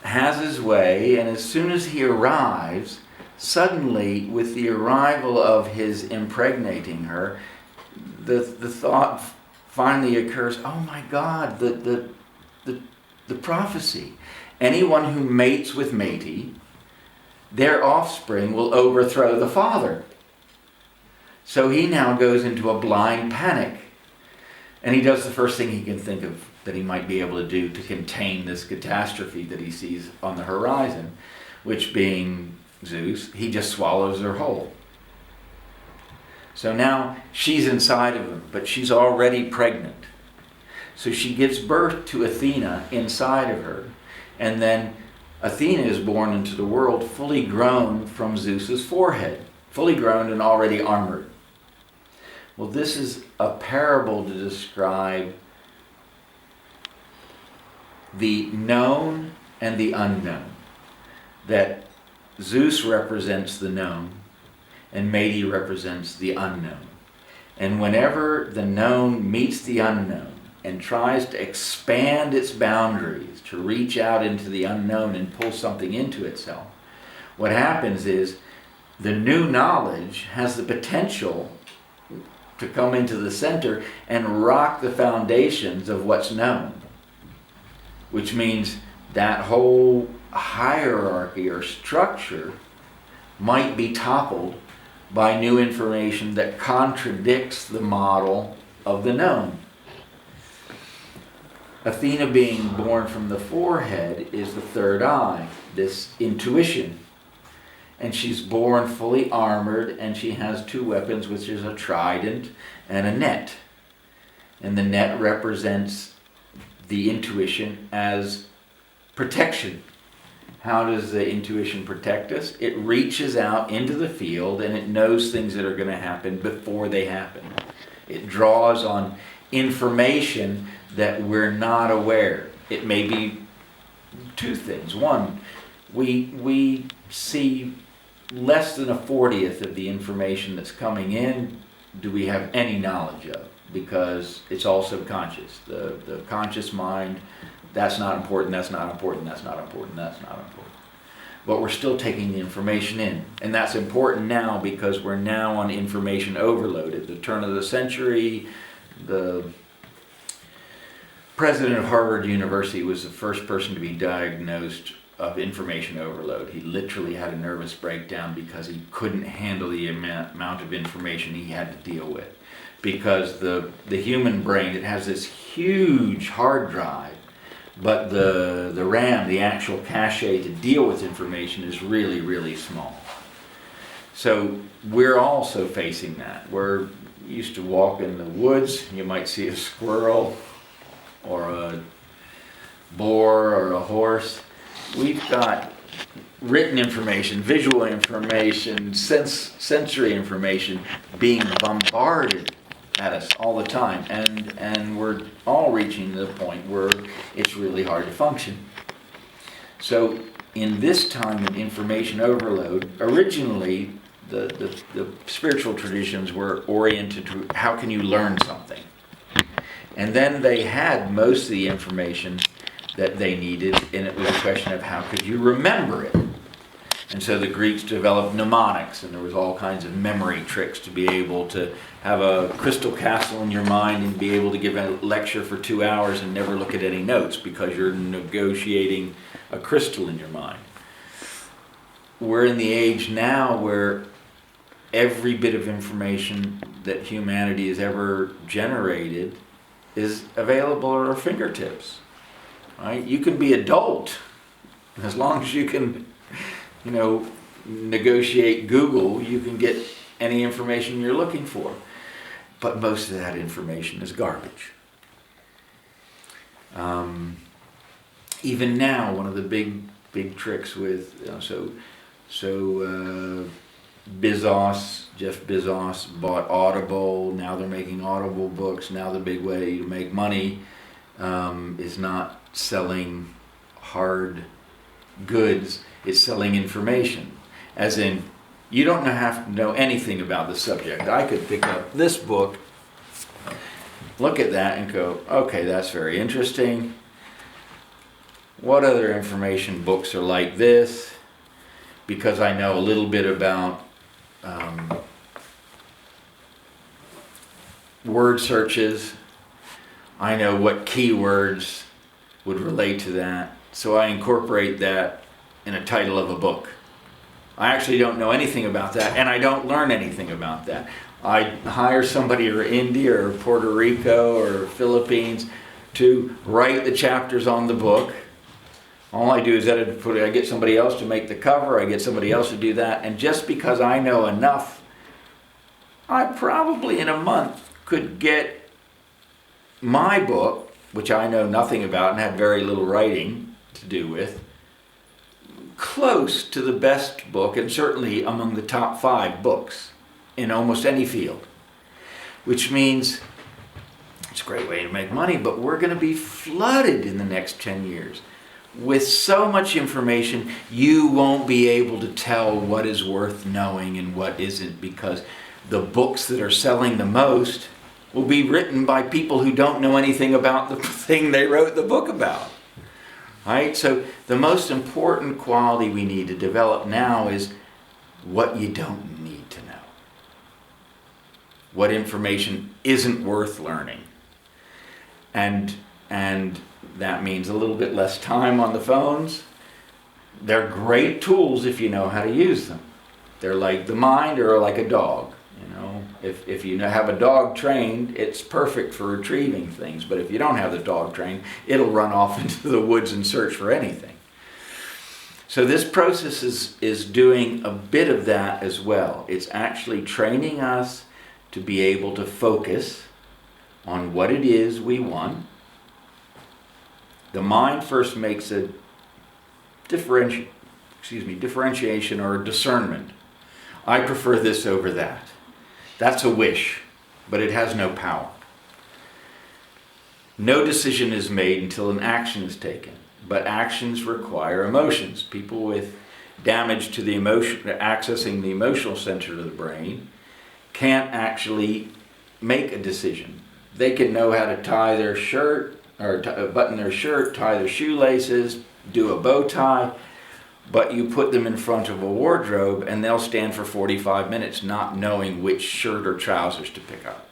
has his way, and as soon as he arrives, suddenly, with the arrival of his impregnating her, the thought finally occurs, oh my God, the prophecy. Anyone who mates with Métis, their offspring will overthrow the father. So he now goes into a blind panic. And he does the first thing he can think of that he might be able to do to contain this catastrophe that he sees on the horizon, which being Zeus, he just swallows her whole. So now she's inside of him, but she's already pregnant. So she gives birth to Athena inside of her, and then Athena is born into the world fully grown from Zeus's forehead, fully grown and already armored. Well, this is a parable to describe the known and the unknown. That Zeus represents the known, and Métis represents the unknown. And whenever the known meets the unknown and tries to expand its boundaries, to reach out into the unknown and pull something into itself, what happens is the new knowledge has the potential to come into the center and rock the foundations of what's known. Which means that whole hierarchy or structure might be toppled by new information that contradicts the model of the known. Athena being born from the forehead is the third eye, this intuition. And she's born fully armored, and she has two weapons, which is a trident and a net. And the net represents the intuition as protection. How does the intuition protect us? It reaches out into the field and it knows things that are going to happen before they happen. It draws on information that we're not aware. It may be two things. One, we see less than a 40th of the information that's coming in do we have any knowledge of, because it's all subconscious. The conscious mind, that's not important, that's not important, that's not important, that's not important. But we're still taking the information in. And that's important now because we're now on information overload. At the turn of the century, the president of Harvard University was the first person to be diagnosed of information overload. He literally had a nervous breakdown because he couldn't handle the amount of information he had to deal with. Because the human brain, it has this huge hard drive, but the RAM, the actual cache to deal with information, is really, really small. So we're also facing that. We're used to walk in the woods, you might see a squirrel or a boar or a horse. We've got written information, visual information, sensory information being bombarded at us all the time, and we're all reaching the point where it's really hard to function. So in this time of information overload, originally the spiritual traditions were oriented to how can you learn something, and then they had most of the information that they needed, and it was a question of how could you remember it. And so the Greeks developed mnemonics, and there was all kinds of memory tricks to be able to have a crystal castle in your mind and be able to give a lecture for 2 hours and never look at any notes because you're negotiating a crystal in your mind. We're in the age now where every bit of information that humanity has ever generated is available at our fingertips. Right? You can be adult as long as you can, negotiate Google, you can get any information you're looking for. But most of that information is garbage. Even now, one of the big tricks with, Jeff Bezos bought Audible. Now they're making Audible books. Now the big way to make money is not selling hard goods. It's selling information. As in, you don't have to know anything about the subject. I could pick up this book, look at that and go, okay, that's very interesting. What other information books are like this? Because I know a little bit about word searches. I know what keywords would relate to that. So I incorporate that in a title of a book. I actually don't know anything about that, and I don't learn anything about that. I hire somebody in India or Puerto Rico or Philippines to write the chapters on the book. All I do is I get somebody else to make the cover, I get somebody else to do that, and just because I know enough, I probably in a month could get my book, which I know nothing about and had very little writing to do with, close to the best book, and certainly among the top 5 books in almost any field. Which means it's a great way to make money, but we're going to be flooded in the next 10 years with so much information you won't be able to tell what is worth knowing and what isn't, because the books that are selling the most will be written by people who don't know anything about the thing they wrote the book about. Right? So the most important quality we need to develop now is what you don't need to know. What information isn't worth learning. And that means a little bit less time on the phones. They're great tools if you know how to use them. They're like the mind or like a dog. If you have a dog trained, it's perfect for retrieving things. But if you don't have the dog trained, it'll run off into the woods and search for anything. So this process is doing a bit of that as well. It's actually training us to be able to focus on what it is we want. The mind first makes a differentiation or a discernment. I prefer this over that. That's a wish, but it has no power. No decision is made until an action is taken, but actions require emotions. People with damage to the emotion, accessing the emotional center of the brain, can't actually make a decision. They can know how to tie their shirt, or button their shirt, tie their shoelaces, do a bow tie, but you put them in front of a wardrobe and they'll stand for 45 minutes not knowing which shirt or trousers to pick up.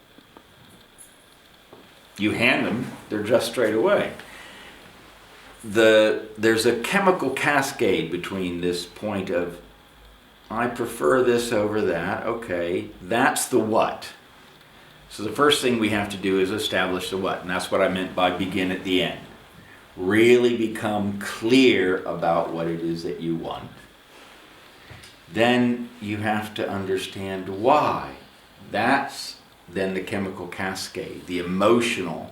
You hand them, they're dressed straight away. There's a chemical cascade between this point of, I prefer this over that, okay, that's the what. So the first thing we have to do is establish the what, and that's what I meant by begin at the end. Really become clear about what it is that you want. Then you have to understand why. That's then the chemical cascade. The emotional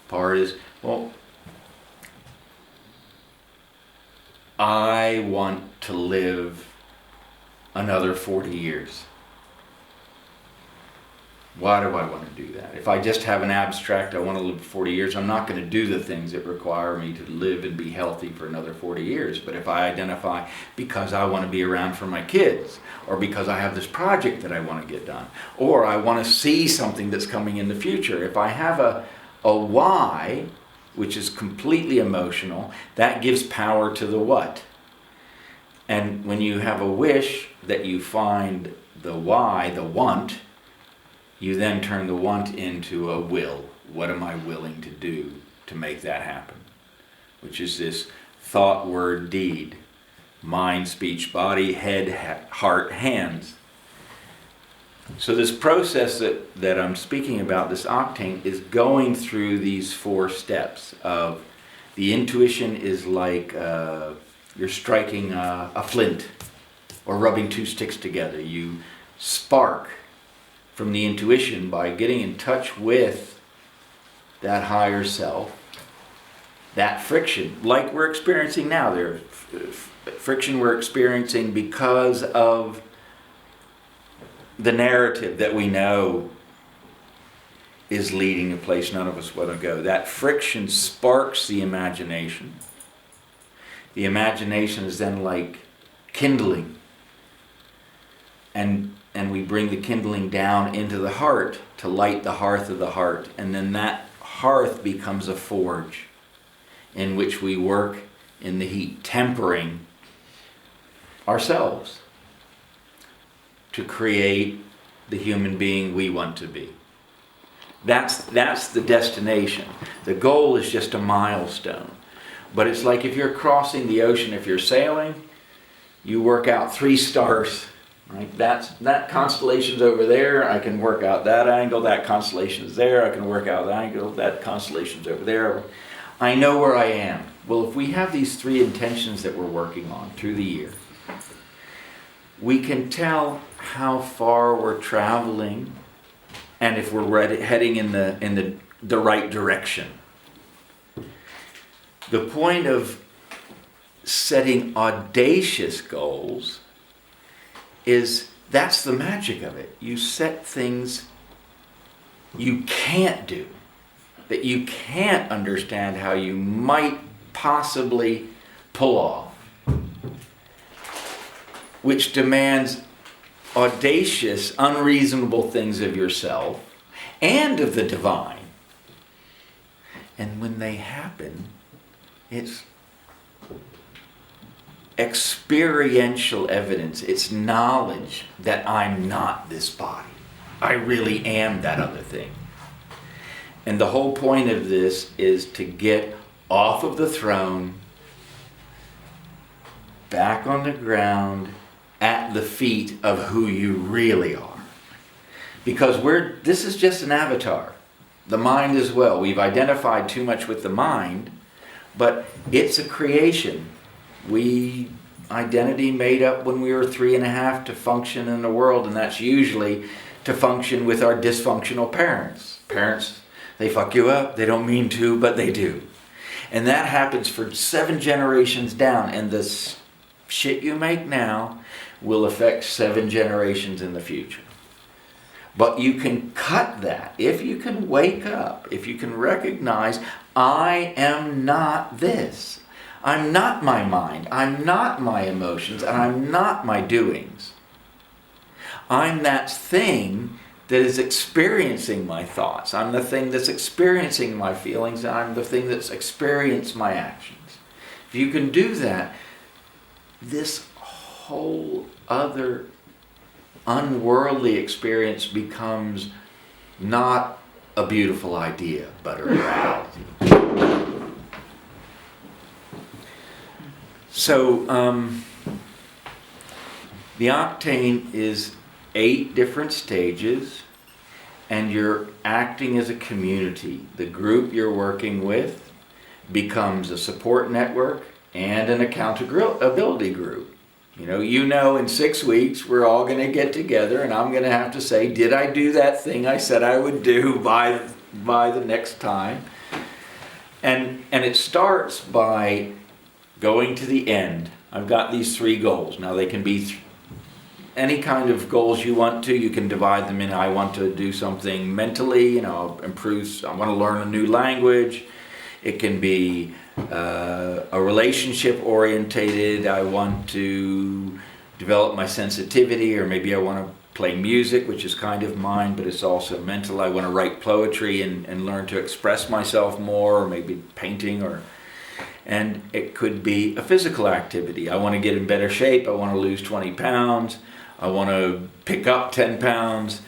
part is, well, I want to live another 40 years. Why do I want to do that? If I just have an abstract, I want to live 40 years, I'm not going to do the things that require me to live and be healthy for another 40 years. But if I identify because I want to be around for my kids, or because I have this project that I want to get done, or I want to see something that's coming in the future, if I have a why, which is completely emotional, that gives power to the what. And when you have a wish that you find the why, the want, you then turn the want into a will. What am I willing to do to make that happen? Which is this thought, word, deed. Mind, speech, body, head, heart, hands. So this process that I'm speaking about, this octane, is going through these 4 steps of the intuition is like you're striking a flint or rubbing 2 sticks together. You spark from the intuition by getting in touch with that higher self, that friction, like we're experiencing now. There's friction we're experiencing because of the narrative that we know is leading a place none of us want to go. That friction sparks the imagination. The imagination is then like kindling. And we bring the kindling down into the heart to light the hearth of the heart. And then that hearth becomes a forge in which we work in the heat, tempering ourselves to create the human being we want to be. That's the destination. The goal is just a milestone. But it's like if you're crossing the ocean, if you're sailing, you work out 3 stars. Right? That constellation's over there. I can work out that angle. That constellation's there. I can work out the angle. That constellation's over there. I know where I am. Well, if we have these 3 intentions that we're working on through the year, we can tell how far we're traveling and if we're heading in the right direction. The point of setting audacious goals is that's the magic of it. You set things you can't do, that you can't understand how you might possibly pull off, which demands audacious, unreasonable things of yourself and of the divine. And when they happen, it's experiential evidence. It's knowledge that I'm not this body. I really am that other thing. And the whole point of this is to get off of the throne, back on the ground, at the feet of who you really are. Because this is just an avatar. The mind as well. We've identified too much with the mind, but it's a creation. Identity made up when we were 3.5 to function in the world, and that's usually to function with our dysfunctional parents. Parents, they fuck you up. They don't mean to, but they do. And that happens for 7 generations down, and the shit you make now will affect 7 generations in the future. But you can cut that if you can wake up, if you can recognize, I am not this. I'm not my mind. I'm not my emotions. And I'm not my doings. I'm that thing that is experiencing my thoughts. I'm the thing that's experiencing my feelings, and I'm the thing that's experienced my actions. If you can do that, this whole other unworldly experience becomes not a beautiful idea, but a reality. So, the octane is 8 different stages, and you're acting as a community. The group you're working with becomes a support network and an accountability group. You know in 6 weeks we're all going to get together, and I'm going to have to say, did I do that thing I said I would do by the next time? And it starts by going to the end. I've got these 3 goals. Now they can be any kind of goals you want to. You can divide them in, I want to do something mentally, improve, I want to learn a new language. It can be a relationship orientated, I want to develop my sensitivity, or maybe I want to play music, which is kind of mine, but it's also mental. I want to write poetry and learn to express myself more, or maybe painting, and it could be a physical activity. I want to get in better shape, I want to lose 20 pounds, I want to pick up 10 pounds,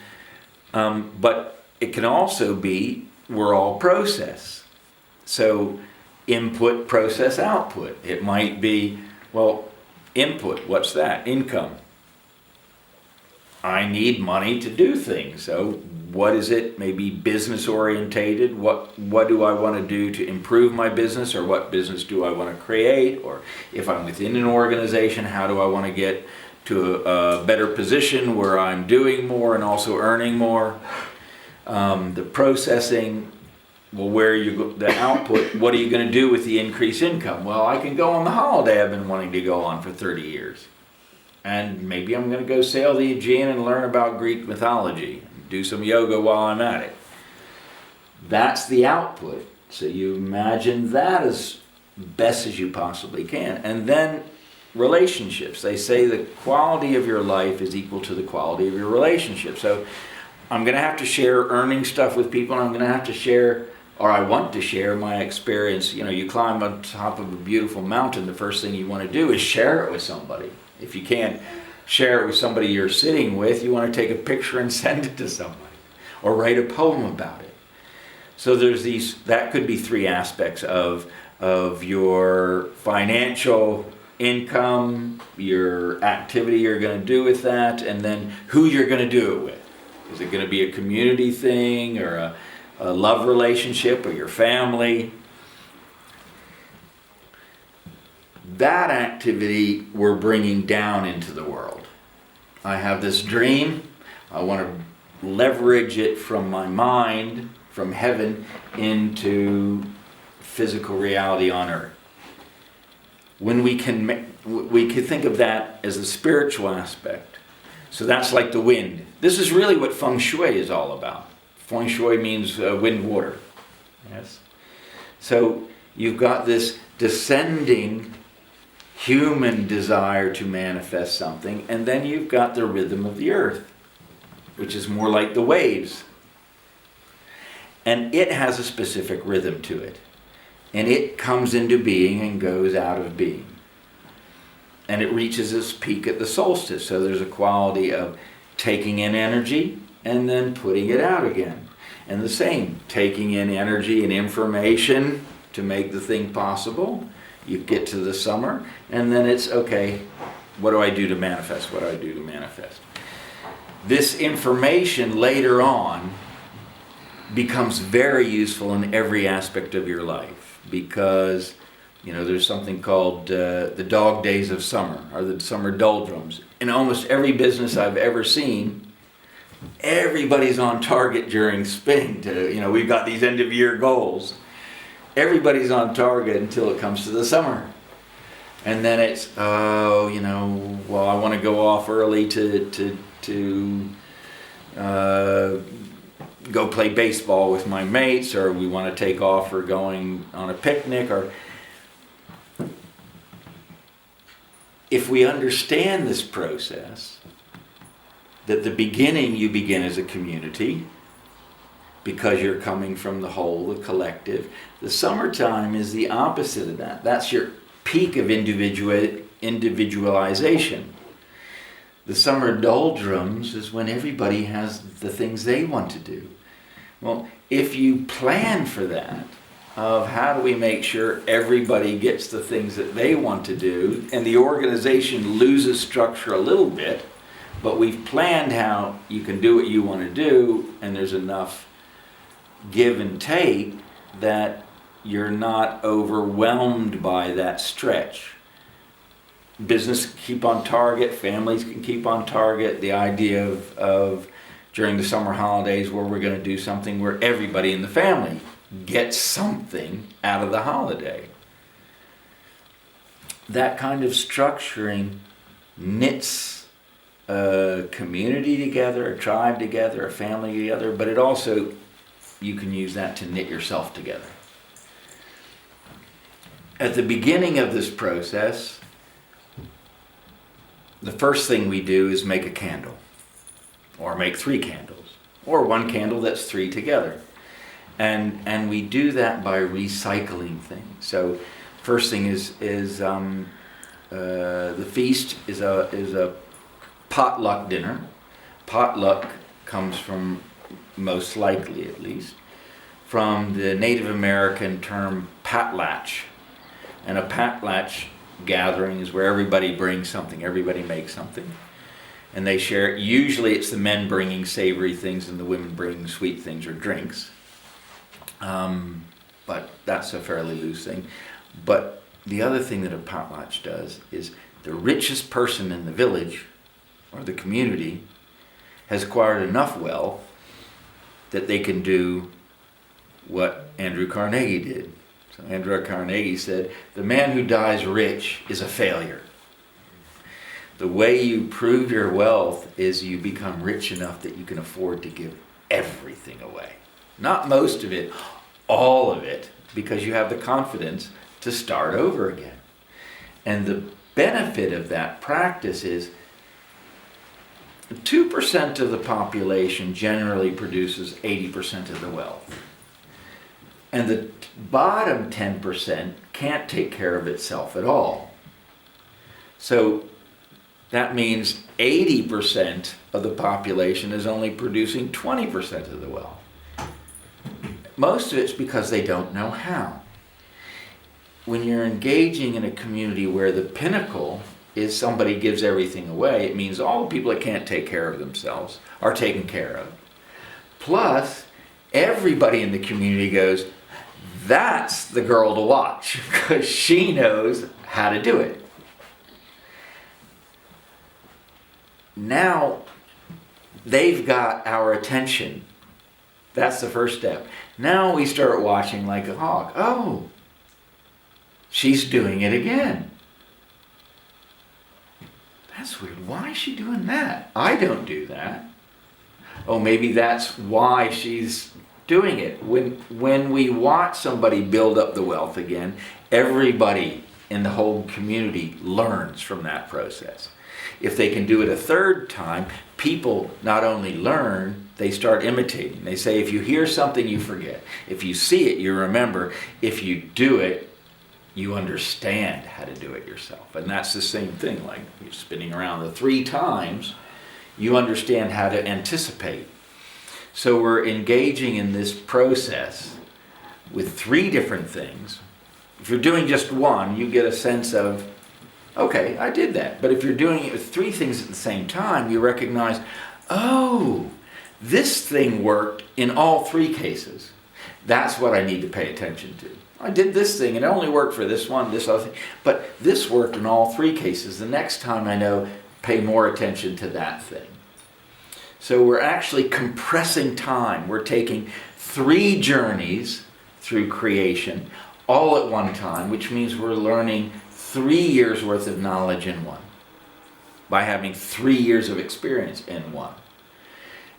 but it can also be, we're all process. So input, process, output. It might be, well, input, what's that? Income. I need money to do things. So what is it? Maybe business orientated. What do I want to do to improve my business, or what business do I want to create? Or if I'm within an organization, how do I want to get to a better position where I'm doing more and also earning more? The processing, well, where you go, the output, what are you going to do with the increased income? Well, I can go on the holiday I've been wanting to go on for 30 years. And maybe I'm going to go sail the Aegean and learn about Greek mythology, do some yoga while I'm at it. That's the output. So you imagine that as best as you possibly can. And then relationships. They say the quality of your life is equal to the quality of your relationship. So I'm going to have to share earning stuff with people, and I'm going to have to share, or I want to share, my experience. You climb on top of a beautiful mountain, the first thing you want to do is share it with somebody. If you can't share it with somebody you're sitting with, you want to take a picture and send it to somebody, or write a poem about it. So there's that could be 3 aspects of your financial income, your activity you're going to do with that, and then who you're going to do it with. Is it going to be a community thing, or a love relationship, or your family? That activity we're bringing down into the world. I have this dream. I want to leverage it from my mind, from heaven, into physical reality on earth. When we can think of that as a spiritual aspect. So that's like the wind. This is really what feng shui is all about. Feng shui means wind, water. Yes. So you've got this descending human desire to manifest something, and then you've got the rhythm of the earth, which is more like the waves. And it has a specific rhythm to it. And it comes into being and goes out of being. And it reaches its peak at the solstice. So there's a quality of taking in energy and then putting it out again. And the same, taking in energy and information to make the thing possible. You get to the summer, and then it's, okay, what do I do to manifest? What do I do to manifest? This information later on becomes very useful in every aspect of your life, because there's something called the dog days of summer, or the summer doldrums. In almost every business I've ever seen, everybody's on target during spring. We've got these end of year goals. Everybody's on target until it comes to the summer. And then it's, I want to go off early to go play baseball with my mates, or we want to take off for going on a picnic. Or if we understand this process, that the beginning you begin as a community because you're coming from the whole, the collective. The summertime is the opposite of that. That's your peak of individualization. The summer doldrums is when everybody has the things they want to do. Well, if you plan for that, of how do we make sure everybody gets the things that they want to do, and the organization loses structure a little bit, but we've planned how you can do what you want to do, and there's enough give and take that you're not overwhelmed by that stretch. Business can keep on target, families can keep on target. The idea of during the summer holidays where we're going to do something where everybody in the family gets something out of the holiday. That kind of structuring knits a community together, a tribe together, a family together, but it also, you can use that to knit yourself together. At the beginning of this process, the first thing we do is make a candle, or make 3 candles, or 1 candle that's 3 together. And we do that by recycling things. So first thing is the feast is a potluck dinner. Potluck comes from, most likely at least, from the Native American term patlatch. And a patlatch gathering is where everybody brings something, everybody makes something. And they share it. Usually it's the men bringing savory things and the women bringing sweet things or drinks. But that's a fairly loose thing. But the other thing that a potlatch does is the richest person in the village or the community has acquired enough wealth that they can do what Andrew Carnegie did. So Andrew Carnegie said, the man who dies rich is a failure. The way you prove your wealth is you become rich enough that you can afford to give everything away. Not most of it, all of it, because you have the confidence to start over again. And the benefit of that practice is 2% of the population generally produces 80% of the wealth. And the bottom 10% can't take care of itself at all. So that means 80% of the population is only producing 20% of the wealth. Most of it's because they don't know how. When you're engaging in a community where the pinnacle is somebody gives everything away, it means all the people that can't take care of themselves are taken care of. Plus, everybody in the community goes, that's the girl to watch, because she knows how to do it. Now, they've got our attention. That's the first step. Now we start watching like a hawk. Oh, she's doing it again. That's weird. Why is she doing that? I don't do that. Oh, maybe that's why she's doing it. When we watch somebody build up the wealth again, everybody in the whole community learns from that process. If they can do it a third time, people not only learn, they start imitating. They say, if you hear something, you forget. If you see it, you remember. If you do it, you understand how to do it yourself. And that's the same thing, like you're spinning around the 3 times, you understand how to anticipate. So we're engaging in this process with 3 different things. If you're doing just one, you get a sense of, okay, I did that. But if you're doing it with 3 things at the same time, you recognize, oh, this thing worked in all 3 cases. That's what I need to pay attention to. I did this thing, and it only worked for this one, this other thing. But this worked in all 3 cases. The next time I know, pay more attention to that thing. So we're actually compressing time. We're taking 3 journeys through creation all at one time, which means we're learning 3 years worth of knowledge in one by having 3 years of experience in one.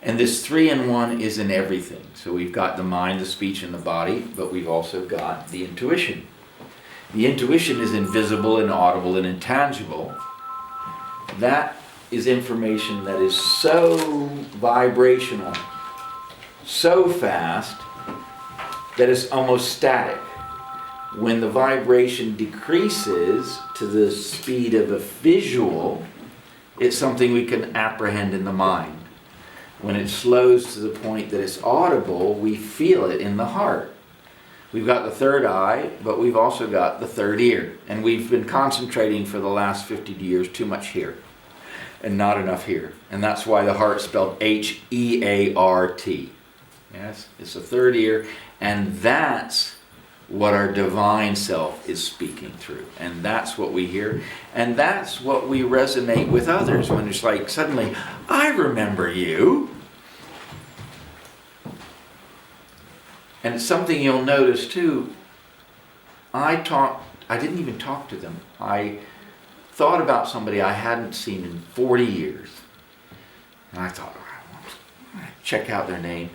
And this 3 in 1 is in everything. So we've got the mind, the speech, and the body, but we've also got the intuition. The intuition is invisible, inaudible, and intangible. That is information that is so vibrational, so fast, that it's almost static. When the vibration decreases to the speed of a visual, it's something we can apprehend in the mind. When it slows to the point that it's audible, we feel it in the heart. We've got the third eye, but we've also got the third ear. And we've been concentrating for the last 50 years too much here and not enough here. And that's why the heart's spelled H-E-A-R-T. Yes, it's the third ear, and that's what our divine self is speaking through. And that's what we hear. And that's what we resonate with others when it's like suddenly, I remember you. And it's something you'll notice too. I didn't even talk to them. I thought about somebody I hadn't seen in 40 years. And I thought, I want to check out their name.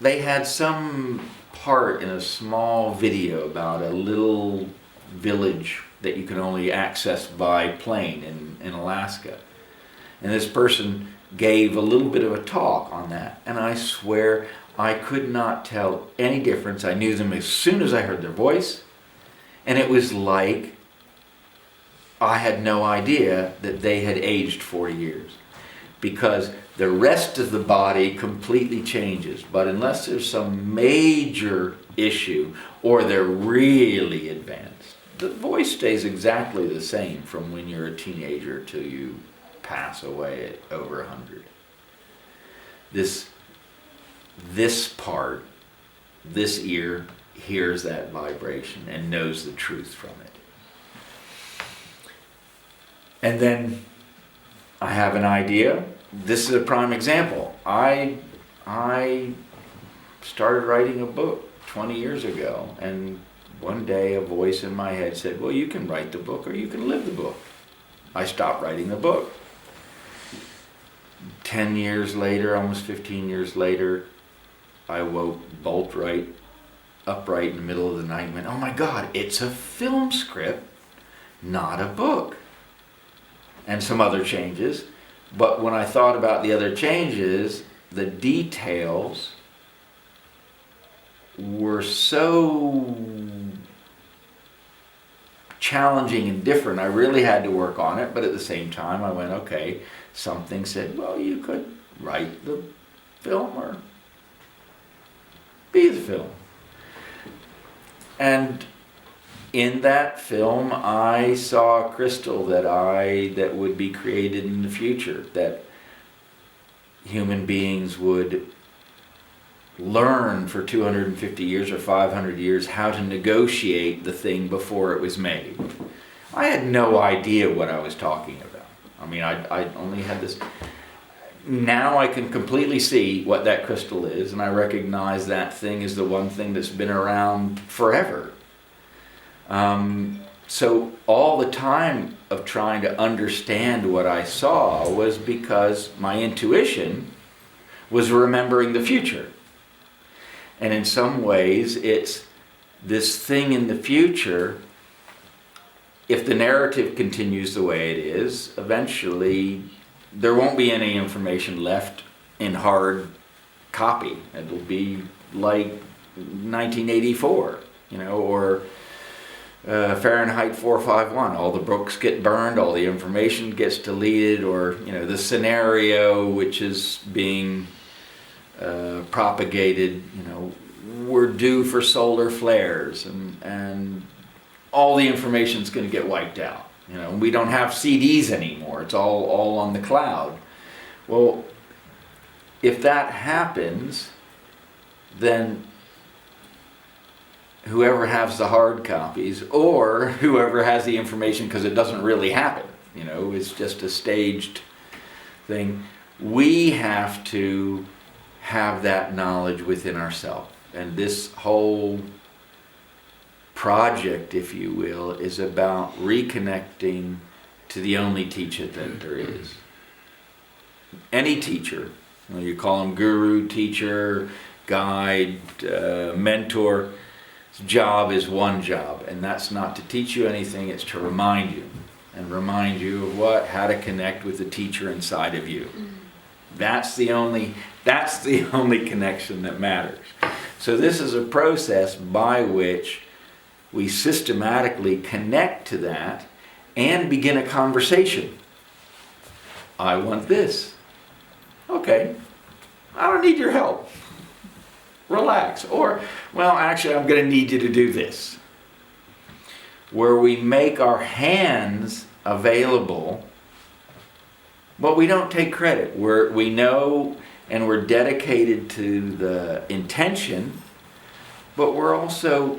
They had some part in a small video about a little village that you can only access by plane in Alaska. And this person gave a little bit of a talk on that. And I swear I could not tell any difference. I knew them as soon as I heard their voice. And it was like I had no idea that they had aged 40 years. Because the rest of the body completely changes. But unless there's some major issue or they're really advanced, the voice stays exactly the same from when you're a teenager till you pass away at over 100. This part, this ear, hears that vibration and knows the truth from it. And then I have an idea. This is a prime example. I started writing a book 20 years ago, and one day a voice in my head said, well, you can write the book or you can live the book. I stopped writing the book. 10 years later, almost 15 years later, I woke upright in the middle of the night and went, oh my God, it's a film script, not a book. And some other changes. But when I thought about the other changes, the details were so challenging and different. I really had to work on it, but at the same time I went, okay, something said, well, you could write the film or be the film. And in that film, I saw a crystal that would be created in the future, that human beings would learn for 250 years or 500 years how to negotiate the thing before it was made. I had no idea what I was talking about. I mean, I only had this. Now I can completely see what that crystal is, and I recognize that thing is the one thing that's been around forever. So all the time of trying to understand what I saw was because my intuition was remembering the future. And in some ways, it's this thing in the future. If the narrative continues the way it is, eventually there won't be any information left in hard copy. It'll be like 1984, or Fahrenheit 451. All the books get burned, all the information gets deleted, or the scenario which is being propagated. We're due for solar flares, and all the information's going to get wiped out. We don't have CDs anymore. It's all on the cloud. Well, if that happens, then whoever has the hard copies, or whoever has the information, because it doesn't really happen, it's just a staged thing. We have to have that knowledge within ourselves. And this whole project, if you will, is about reconnecting to the only teacher that there is. Any teacher, you call him guru, teacher, guide, mentor, his job is one job, and that's not to teach you anything, it's to remind you. and remind you of what? How to connect with the teacher inside of you. That's the only connection that matters. So this is a process by which we systematically connect to that and begin a conversation. I want this. Okay, I don't need your help. Relax. Or, well, actually, I'm going to need you to do this. Where we make our hands available, but we don't take credit. We know and we're dedicated to the intention, but we're also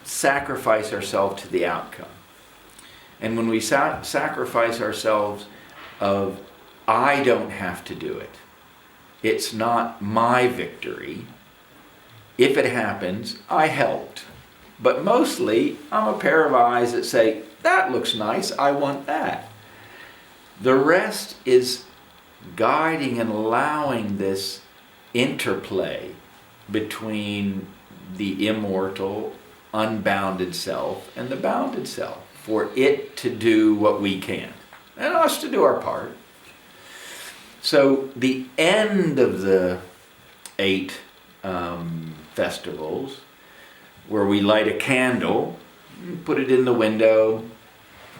sacrifice ourselves to the outcome. And when we sacrifice ourselves of, I don't have to do it. It's not my victory. If it happens, I helped. But mostly, I'm a pair of eyes that say, that looks nice, I want that. The rest is guiding and allowing this interplay between the immortal, unbounded self and the bounded self, for it to do what we can, and us to do our part. So the end of the 8 festivals, where we light a candle, put it in the window,